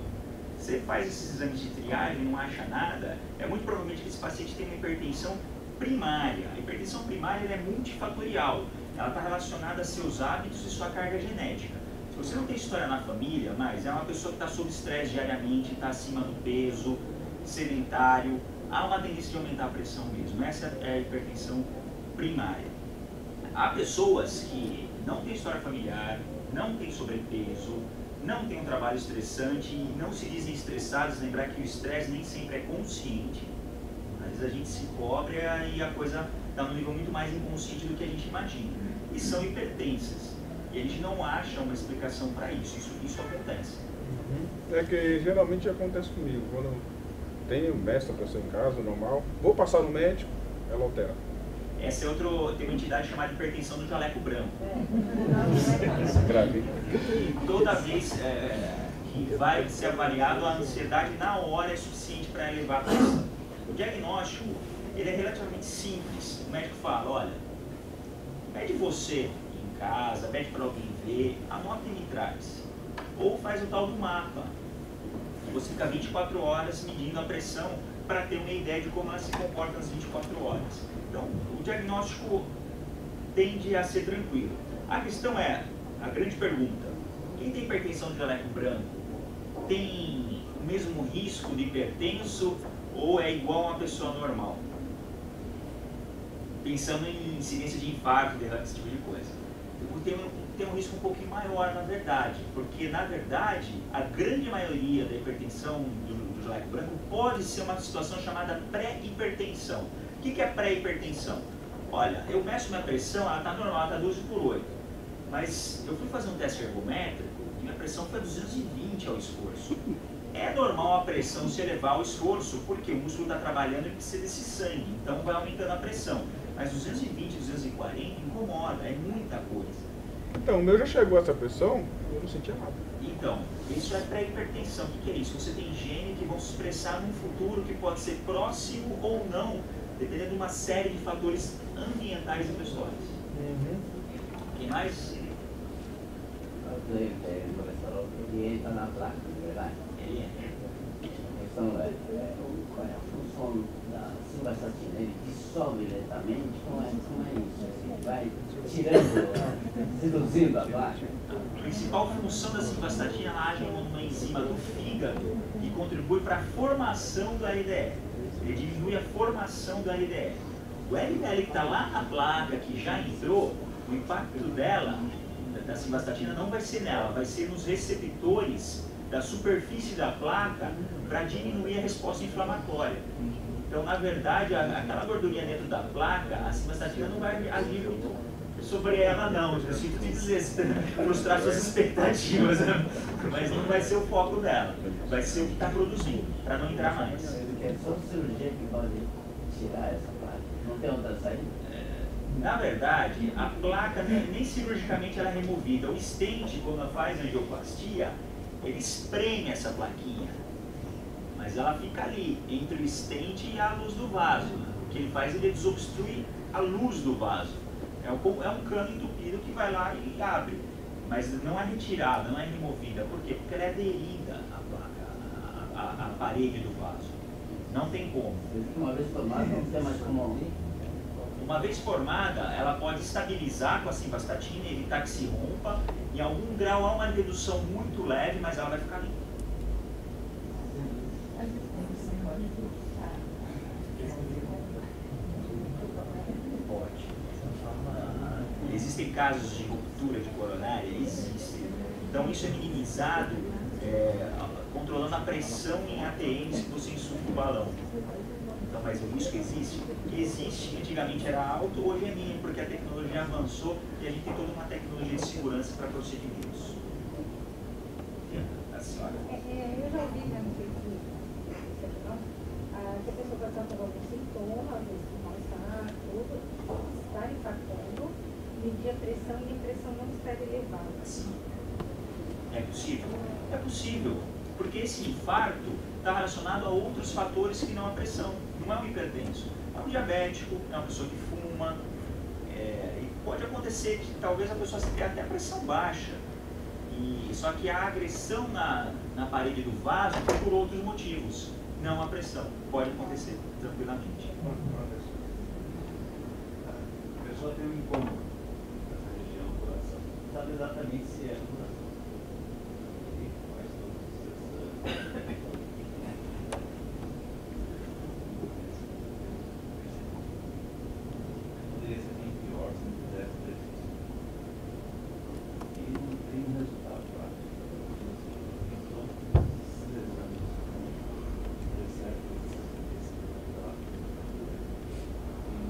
Você faz esses exames de triagem e não acha nada, é muito provavelmente que esse paciente tem uma hipertensão primária. A hipertensão primária é multifatorial. Ela está relacionada a seus hábitos e sua carga genética. Se você não tem história na família, mas é uma pessoa que está sob estresse diariamente, está acima do peso, sedentário, há uma tendência de aumentar a pressão mesmo. Essa é a hipertensão primária. Há pessoas que não têm história familiar, não têm sobrepeso, não têm um trabalho estressante e não se dizem estressados. Lembrar que o estresse nem sempre é consciente. Às vezes a gente se cobre e a coisa está num nível muito mais inconsciente do que a gente imagina. E são hipertensas. E a gente não acha uma explicação para isso. Isso acontece. É que geralmente acontece comigo. Quando eu tenho essa pressão em casa, normal, vou passar no médico, ela altera. Essa é tem uma entidade chamada hipertensão do jaleco branco. Grave. E toda vez que vai ser avaliado, a ansiedade na hora é suficiente para elevar a pressão. O diagnóstico, ele é relativamente simples. O médico fala, olha, pede você em casa, pede para alguém ver, anota e me traz. Ou faz o tal do mapa. Você fica 24 horas medindo a pressão para ter uma ideia de como ela se comporta nas 24 horas. Então, o diagnóstico tende a ser tranquilo. A questão é, a grande pergunta, quem tem hipertensão de jaleco branco tem o mesmo risco de hipertenso ou é igual a uma pessoa normal? Pensando em incidência de infarto, esse tipo de coisa. Tem um risco um pouquinho maior, na verdade, porque, na verdade, a grande maioria da hipertensão do jaleco branco pode ser uma situação chamada pré-hipertensão. O que é pré-hipertensão? Olha, eu meço minha pressão, ela está normal, ela está 12/8. Mas eu fui fazer um teste ergométrico e minha pressão foi 220 ao esforço. É normal a pressão se elevar ao esforço, porque o músculo está trabalhando e precisa desse sangue, então vai aumentando a pressão. Mas 220, 240 incomoda, é muita coisa. Então, o meu já chegou a essa pressão, eu não sentia nada. Então, isso é pré-hipertensão. O que é isso? Você tem genes que vão se expressar num futuro que pode ser próximo ou não, dependendo de uma série de fatores ambientais e pessoais. Quem mais? O colesterol ele entra na placa, verdade? Ele entra. questão é qual é a função da simvastatina? Ele dissolve lentamente? Como é isso? Ele vai tirando, reduzindo a placa? A principal função da simvastatina, ela age como uma enzima do fígado que contribui para a formação do LDL. Ele diminui a formação do LDL. O LDL que está lá na placa, que já entrou, o impacto dela, da simvastatina, não vai ser nela, vai ser nos receptores da superfície da placa para diminuir a resposta inflamatória. Então, na verdade, aquela gordurinha dentro da placa, a simvastatina não vai agir muito sobre ela, não. Eu sinto te dizer, frustrar suas expectativas, né? Mas não vai ser o foco dela, vai ser o que está produzindo, para não entrar mais. É só cirurgia que pode tirar essa placa, não tem outra saída? Na verdade, a placa nem cirurgicamente ela é removida. O stent, quando faz angioplastia, ele espreme essa plaquinha, mas ela fica ali, entre o stent e a luz do vaso. O que ele faz, ele desobstrui a luz do vaso. É um cano entupido que vai lá e abre, mas não é retirada, não é removida. Por quê? Porque ela é aderida à placa, à parede do vaso. Não tem como. Uma vez formada, não tem mais como... Uma vez formada, ela pode estabilizar com a simvastatina, evitar que se rompa. Em algum grau há uma redução muito leve, mas ela vai ficar limpa. Pode. Existem casos de ruptura de coronária? Existe. Então isso é minimizado controlando a pressão em ATMs que você insufla o balão. Então, mas o risco existe? Existe. Antigamente era alto, hoje é mínimo, porque a tecnologia avançou e a gente tem toda uma tecnologia de segurança para procedimentos. A senhora? Eu já ouvi, né, não sei se é não, que a pessoa vai estar com algum sintoma, às vezes mal-estar, tudo, está infartando, medir a pressão e a pressão não está elevada. Sim. É possível? É possível, porque esse infarto está relacionado a outros fatores que não a pressão. Não é um hipertenso, é um diabético, é uma pessoa que fuma, e pode acontecer que talvez a pessoa tenha até a pressão baixa, só que a agressão na parede do vaso foi por outros motivos, não a pressão. Pode acontecer tranquilamente. A pessoa tem um incômodo nessa região do coração, sabe exatamente se é o coração. Ele faz todos esses... Poderia ser bem pior se não fizesse exercício. E não tem um resultado prático. Então, esses exames de certo esse resultado tem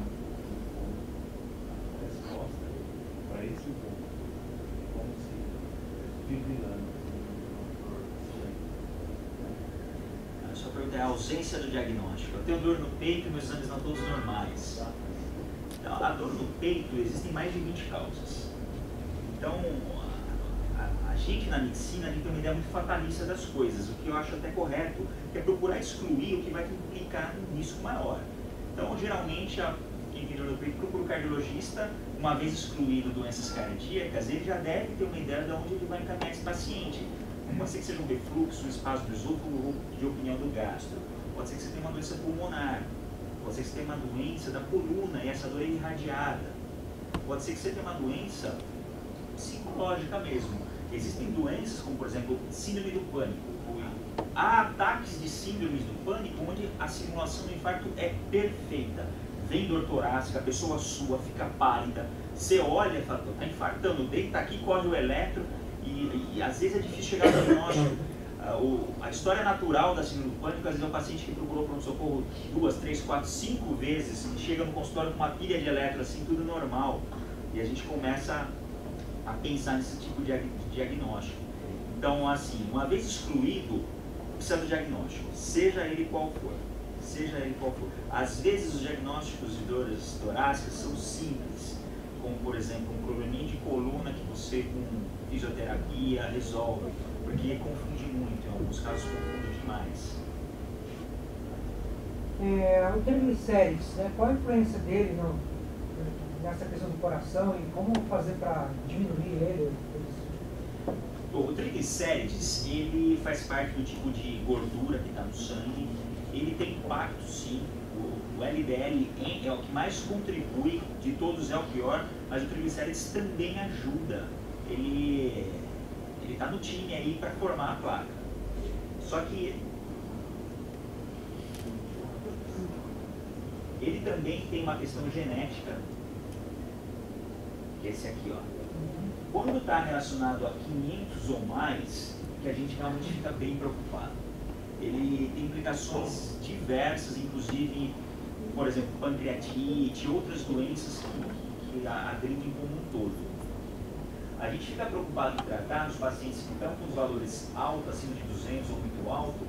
resposta para esse ponto. Como se fibrilando A sua pergunta é a ausência do diagnóstico. Eu tenho dor no peito e meus exames estão todos normais. Então, a dor no peito, existem mais de 20 causas. Então, a gente na medicina a gente tem uma ideia muito fatalista das coisas, o que eu acho até correto, que é procurar excluir o que vai implicar num risco maior. Então, geralmente, quem tem dor no peito procura o cardiologista, uma vez excluído doenças cardíacas, ele já deve ter uma ideia de onde ele vai encaminhar esse paciente. Pode ser que seja um refluxo, um espasmo do esôfago ou de opinião do gastro. Pode ser que você tenha uma doença pulmonar. Pode ser que você tenha uma doença da coluna e essa dor é irradiada. Pode ser que você tenha uma doença psicológica mesmo. Existem doenças como, por exemplo, síndrome do pânico. Há ataques de síndromes do pânico onde a simulação do infarto é perfeita. Vem dor torácica, a pessoa sua, fica pálida. Você olha e fala, está infartando, deita aqui, corre o eletro. E às vezes é difícil chegar ao diagnóstico. A história natural da síndrome do pânico, às vezes é um paciente que procurou pronto-socorro 2, 3, 4, 5 vezes, e chega no consultório com uma pilha de eletro, assim, tudo normal. E a gente começa a pensar nesse tipo de diagnóstico. Então, assim, uma vez excluído, precisa do diagnóstico, seja ele qual for. Seja ele qual for. Às vezes os diagnósticos de dores torácicas são simples, como, por exemplo, um probleminha de coluna que você, com fisioterapia, resolve, porque confunde muito, em alguns casos confunde demais. O triglicérides, né? Qual a influência dele nessa questão do coração e como fazer para diminuir ele? O triglicérides, ele faz parte do tipo de gordura que está no sangue, ele tem impacto sim, o LDL é o que mais contribui, de todos é o pior, mas o triglicérides também ajuda, ele está no time aí para formar a placa. Só que ele também tem uma questão genética, que é esse aqui, ó. Quando está relacionado a 500 ou mais, que a gente realmente fica bem preocupado. Ele tem implicações diversas, inclusive, por exemplo, pancreatite, outras doenças que agridem como um todo. A gente fica preocupado em tratar nos pacientes que estão com os valores altos, acima de 200 ou muito alto,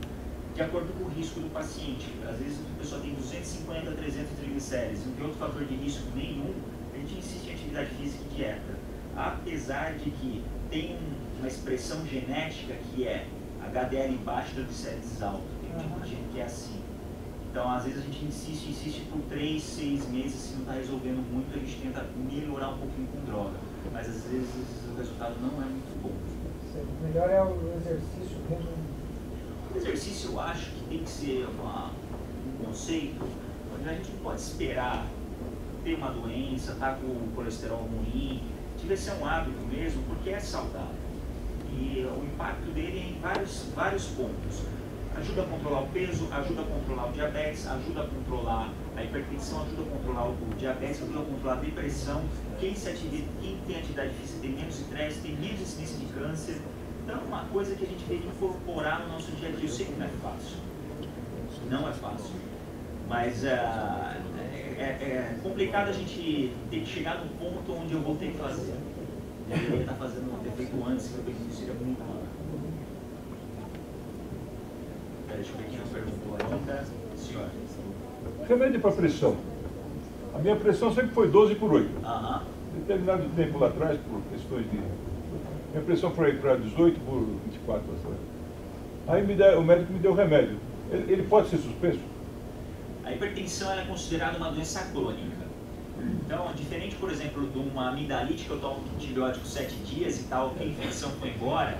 de acordo com o risco do paciente. Às vezes a pessoa tem 250, 300 triglicérides, não tem outro fator de risco nenhum, a gente insiste em atividade física e dieta. Apesar de que tem uma expressão genética que é HDL baixo, triglicérides alto, tem um tipo de gente que é assim. Então, às vezes a gente insiste por 3, 6 meses, se não está resolvendo muito, a gente tenta melhorar um pouquinho com droga. Mas às vezes o resultado não é muito bom. O melhor é o exercício mesmo. O exercício eu acho que tem que ser um conceito onde a gente não pode esperar ter uma doença, estar com o colesterol ruim, deve ser um hábito mesmo, porque é saudável. E o impacto dele é em vários pontos. Ajuda a controlar o peso, ajuda a controlar o diabetes, ajuda a controlar a hipertensão, ajuda a controlar o diabetes, ajuda a controlar a depressão. Quem tem atividade física tem menos estresse, tem menos incidência de câncer. Então é uma coisa que a gente tem que incorporar no nosso dia a dia. Eu sei que não é fácil. Não é fácil. Mas é complicado a gente ter que chegar num ponto onde eu vou ter que fazer. Eu deveria estar fazendo ter feito antes, que eu pensei que seria muito maior. Deixa eu ver quem não perguntou ainda. Senhora. Remédio para pressão. A minha pressão sempre foi 12/8. Determinado tempo lá atrás, por questões de... Minha pressão foi para 18/24. Aí o médico me deu o remédio. Ele pode ser suspenso? A hipertensão é considerada uma doença crônica. Então, diferente, por exemplo, de uma amidalite que eu tomo antibiótico 7 dias e tal, que a infecção foi embora,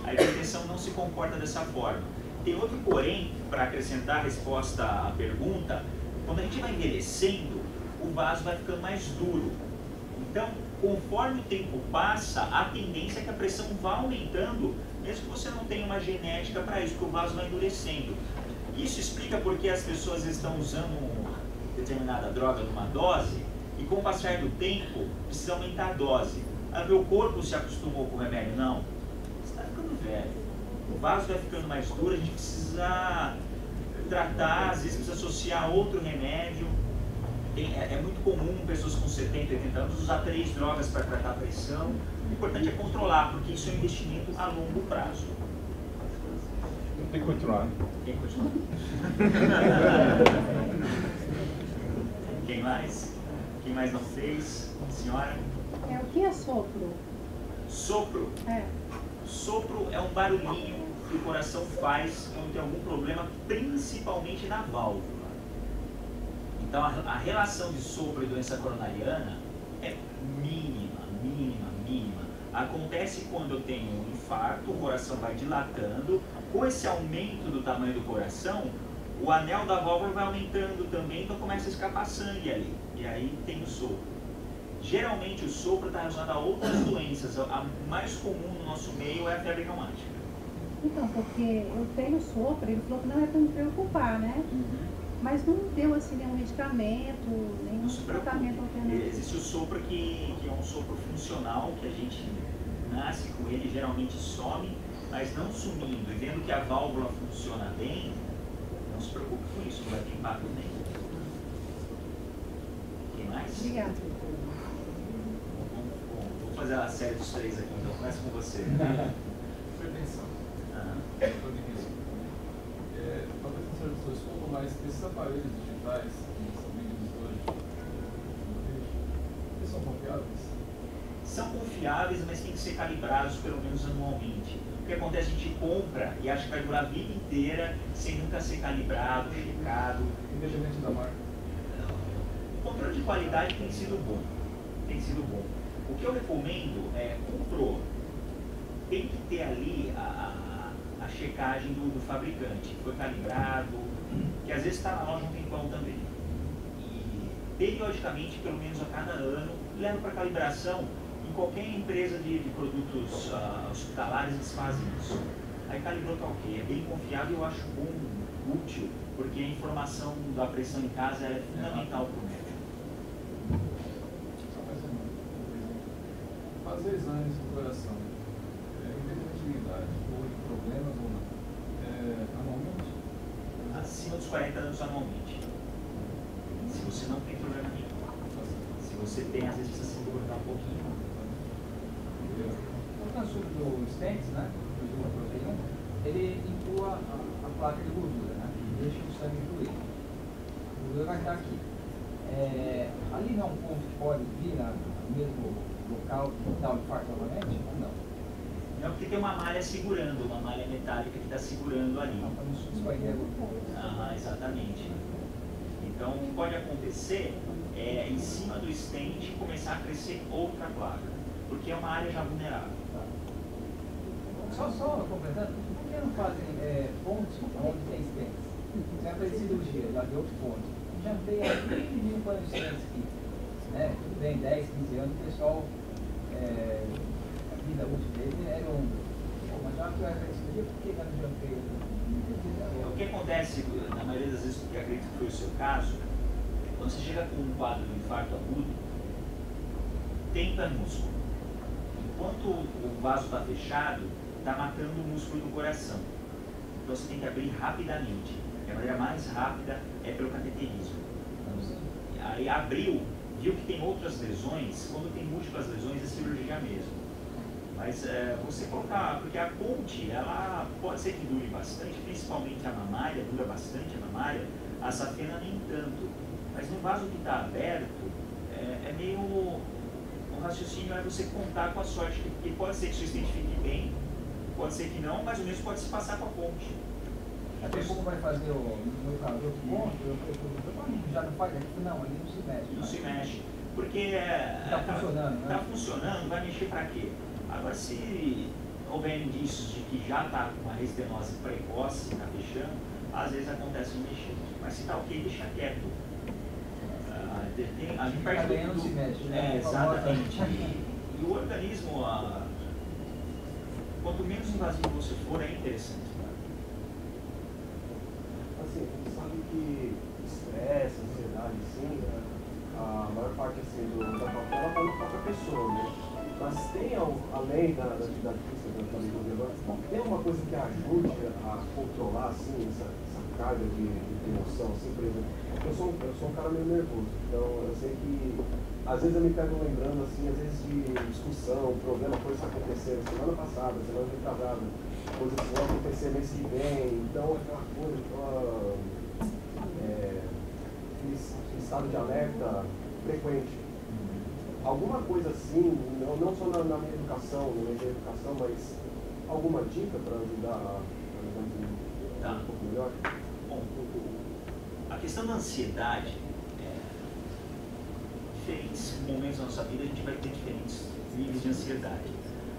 a hipertensão não se comporta dessa forma. Tem outro porém, para acrescentar a resposta à pergunta, quando a gente vai envelhecendo, o vaso vai ficando mais duro. Então, conforme o tempo passa, a tendência é que a pressão vá aumentando, mesmo que você não tenha uma genética para isso, porque o vaso vai endurecendo. Isso explica porque as pessoas estão usando determinada droga numa dose e com o passar do tempo precisa aumentar a dose. Meu corpo se acostumou com o remédio? Não. Você está ficando velho. O vaso vai ficando mais duro, a gente precisa tratar, às vezes precisa associar a outro remédio. É muito comum pessoas com 70, 80 anos usar 3 drogas para tratar a pressão. O importante é controlar, porque isso é um investimento a longo prazo. Tem que continuar. Tem que continuar. Quem mais? Quem mais não fez? Senhora? O que é sopro? Sopro? Sopro é um barulhinho que o coração faz quando tem algum problema, principalmente na válvula. Então a relação de sopro e doença coronariana é mínima, mínima, mínima. Acontece quando eu tenho um infarto, o coração vai dilatando, com esse aumento do tamanho do coração, o anel da válvula vai aumentando também, então começa a escapar sangue ali, e aí tem o sopro. Geralmente o sopro está relacionado a outras doenças, a mais comum no nosso meio é a febre reumática. Então, porque eu tenho sopro, ele falou que não é para me preocupar, né? Mas não deu assim nenhum medicamento, nenhum tratamento alternativo. Existe o sopro que é um sopro funcional, que a gente nasce com ele, geralmente some, mas não sumindo. E vendo que a válvula funciona bem, não se preocupe com isso, não vai ter impacto nenhum. Quem mais? Obrigada. Vou fazer a série dos 3 aqui, então começa com você. Prevenção. Para as pessoas compram mais esses aparelhos digitais que são vendidos hoje, eles são confiáveis? São confiáveis, mas tem que ser calibrados pelo menos anualmente. O que acontece? A gente compra e acha que vai durar a vida inteira sem nunca ser calibrado, checado. Independente da marca? O controle de qualidade tem sido bom. Tem sido bom. O que eu recomendo é, comprou, tem que ter a a checagem do fabricante, foi calibrado, que às vezes está na loja um tempão também. E periodicamente, pelo menos a cada ano, leva para calibração. Em qualquer empresa de produtos hospitalares eles fazem isso. Aí calibrou está ok, é bem confiável, eu acho bom, útil, porque a informação da pressão em casa é fundamental para o médico. Fazer exames do coração, independente de idade, ou de problemas ou não, anualmente? Acima dos 40 anos anualmente. Se você não tem problema nenhum. Se você tem, às vezes precisa se engordar um pouquinho. O consumo do stents, né, do proteína, ele inclua a placa de gordura, né, deixa o sangue fluir. A gordura vai estar aqui. Ali não é um ponto que pode vir no mesmo local que dá o infarto novamente? Ou não? Não, porque tem uma malha segurando, uma malha metálica que está segurando ali. Não, para não subscrever a gordura. Exatamente. Então, o que pode acontecer é, em cima do stent, começar a crescer outra placa, porque é uma área já vulnerável. Só completando, por que não fazem pontos onde tem stents? Você vai fazer cirurgia lá de outro ponto. Já tem há 20 mil planos de stents aqui. Né? Tudo bem, 10, 15 anos, o pessoal, a vida útil dele é longa. Mas já que vai fazer cirurgia, por que não já fez? O que acontece, na maioria das vezes, porque acredito que foi o seu caso, quando você chega com um quadro de infarto agudo, tenta músculo. Enquanto o vaso está fechado, está matando o músculo do coração. Então você tem que abrir rapidamente. E a maneira mais rápida é pelo cateterismo. Aí abriu, viu que tem outras lesões, quando tem múltiplas lesões é cirurgia mesmo. Mas você colocar, porque a ponte, ela pode ser que dure bastante, principalmente a mamária, dura bastante a mamária, a safena nem tanto. Mas no vaso que está aberto, é meio... O raciocínio é você contar com a sorte, porque pode ser que isso se identifique bem, pode ser que não, mas o mesmo pode se passar com a ponte. Até como vai fazer no meu caso, outro ponto, já não faz, não, ali não se mexe. Não se mexe, porque está funcionando, né? Está funcionando, vai mexer para quê? Agora, se houver indícios de que já está com uma restenose precoce, está fechando, às vezes acontece um mexer. Mas se está ok, deixa quieto. A gente perde também não se mexe, né? Exatamente. E o organismo, quanto menos invasivo você for, é interessante. Assim, a gente sabe que estresse, ansiedade, sim, a maior parte assim, da fatura está na própria pessoa, né? Mas tem, além da atividade física, da leitura, tem uma coisa que ajude a controlar assim, essa carga de emoção, assim, por exemplo, eu sou um cara meio nervoso, então eu sei que às vezes eu me pego lembrando assim, às vezes de discussão, problema, coisas que aconteceram semana passada, semana retrasada, coisas que vão acontecer mês que vem, então aquela coisa, estado de alerta frequente. Alguma coisa assim, não só na minha educação, no meio da educação, mas alguma dica para ajudar a um pouco melhor? Bom, a questão da ansiedade, diferentes momentos da nossa vida a gente vai ter diferentes níveis de ansiedade.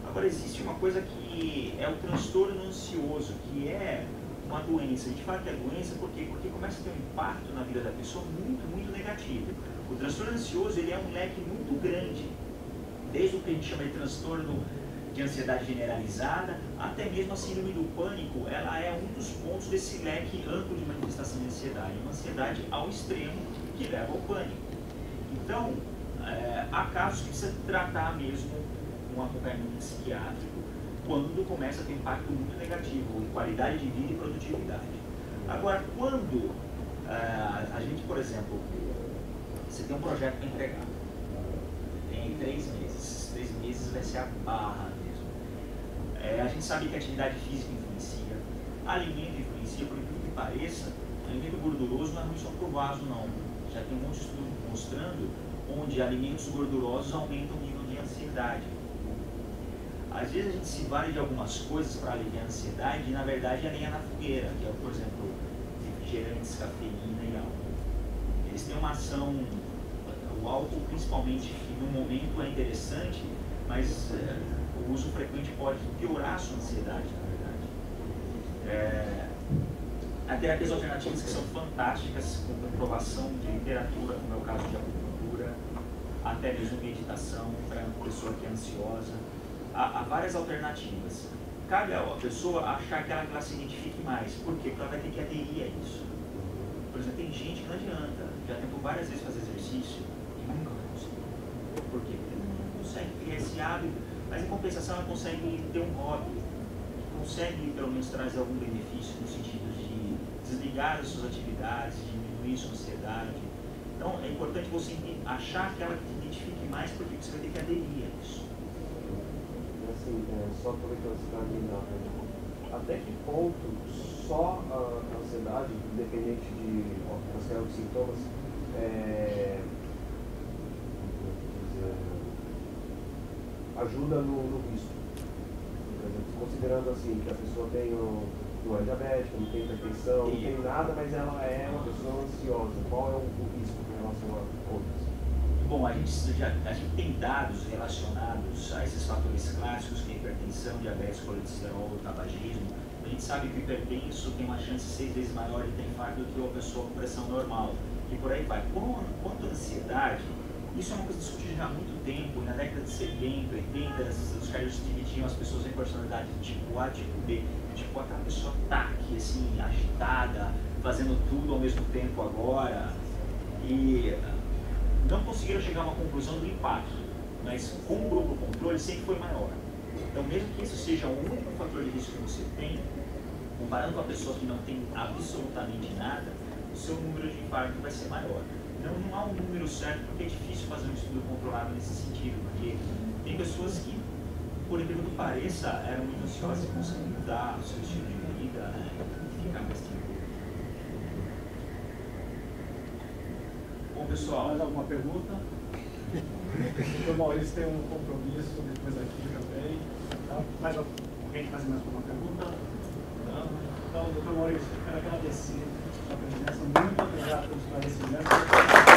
Agora existe uma coisa que é o transtorno ansioso, que é uma doença. A gente fala que é doença porque começa a ter um impacto na vida da pessoa muito, muito negativo. O transtorno ansioso ele é um leque muito grande, desde o que a gente chama de transtorno de ansiedade generalizada, até mesmo a síndrome do pânico, ela é um dos pontos desse leque amplo de manifestação de ansiedade. Uma ansiedade ao extremo que leva ao pânico. Então, há casos que precisa tratar mesmo um acompanhamento psiquiátrico quando começa a ter impacto muito negativo em qualidade de vida e produtividade. Agora, quando a gente, por exemplo, você tem um projeto para entregar, tem 3 meses, esses 3 meses vai ser a barra mesmo. A gente sabe que a atividade física influencia, alimento influencia, por incrível que pareça, alimento gorduroso não é ruim só para o vaso, não. Já tem um monte de estudo mostrando onde alimentos gordurosos aumentam o nível de ansiedade. Às vezes a gente se vale de algumas coisas para aliviar a ansiedade e na verdade é lenha na fogueira, que é, por exemplo, refrigerantes, cafeína e álcool. Eles têm uma ação, o álcool principalmente, que no momento é interessante, mas o uso frequente pode piorar a sua ansiedade, na verdade. Há terapias alternativas que são fantásticas, com comprovação de literatura, como é o caso de acupuntura, até mesmo meditação para uma pessoa que é ansiosa. Há várias alternativas. Cabe a pessoa achar aquela que ela se identifique mais. Por quê? Porque ela vai ter que aderir a isso. Por exemplo, tem gente que não adianta, já tentou várias vezes fazer exercício e nunca vai conseguir. Por quê? Porque não consegue criar esse hábito, mas em compensação ela consegue ter um hobby, consegue pelo menos trazer algum benefício no sentido de desligar as suas atividades, diminuir sua ansiedade. Então é importante você achar aquela que te identifique mais, porque você vai ter que aderir a isso. Assim, só aproveitando esse caminho, até que ponto só a ansiedade, independente de quaisquer os sintomas, ajuda no risco? Por exemplo, considerando assim que a pessoa não é diabética, não tem hipertensão, não tem nada, mas ela é uma pessoa ansiosa, qual é o risco em relação a outras? Bom, a gente tem dados relacionados a esses fatores clássicos, que é hipertensão, diabetes, colesterol, tabagismo. A gente sabe que o hipertenso tem uma chance 6 vezes maior de ter infarto do que uma pessoa com pressão normal. E por aí vai. Quanto à ansiedade, isso é uma coisa discutida já há muito tempo. Na década de 70, 80, os caras dividiam as pessoas em personalidade de tipo A e tipo B. Tipo, aquela pessoa tá aqui, assim, agitada, fazendo tudo ao mesmo tempo agora. E não conseguiram chegar a uma conclusão do impacto, mas com o grupo controle sempre foi maior. Então, mesmo que isso seja o único fator de risco que você tem, comparando com a pessoa que não tem absolutamente nada, o seu número de infarto vai ser maior. Não há um número certo, porque é difícil fazer um estudo controlado nesse sentido, porque tem pessoas que, por incrível que pareça, eram muito ansiosas e conseguem mudar o seu estilo de vida e ficar mais tranquilo. Bom, pessoal, mais alguma pergunta? O Dr. Maurício tem um compromisso depois aqui também. Tá? Mais alguém fazer mais alguma pergunta? Não? Então, Dr. Maurício, eu quero agradecer a presença. Muito obrigado pelo esclarecimento.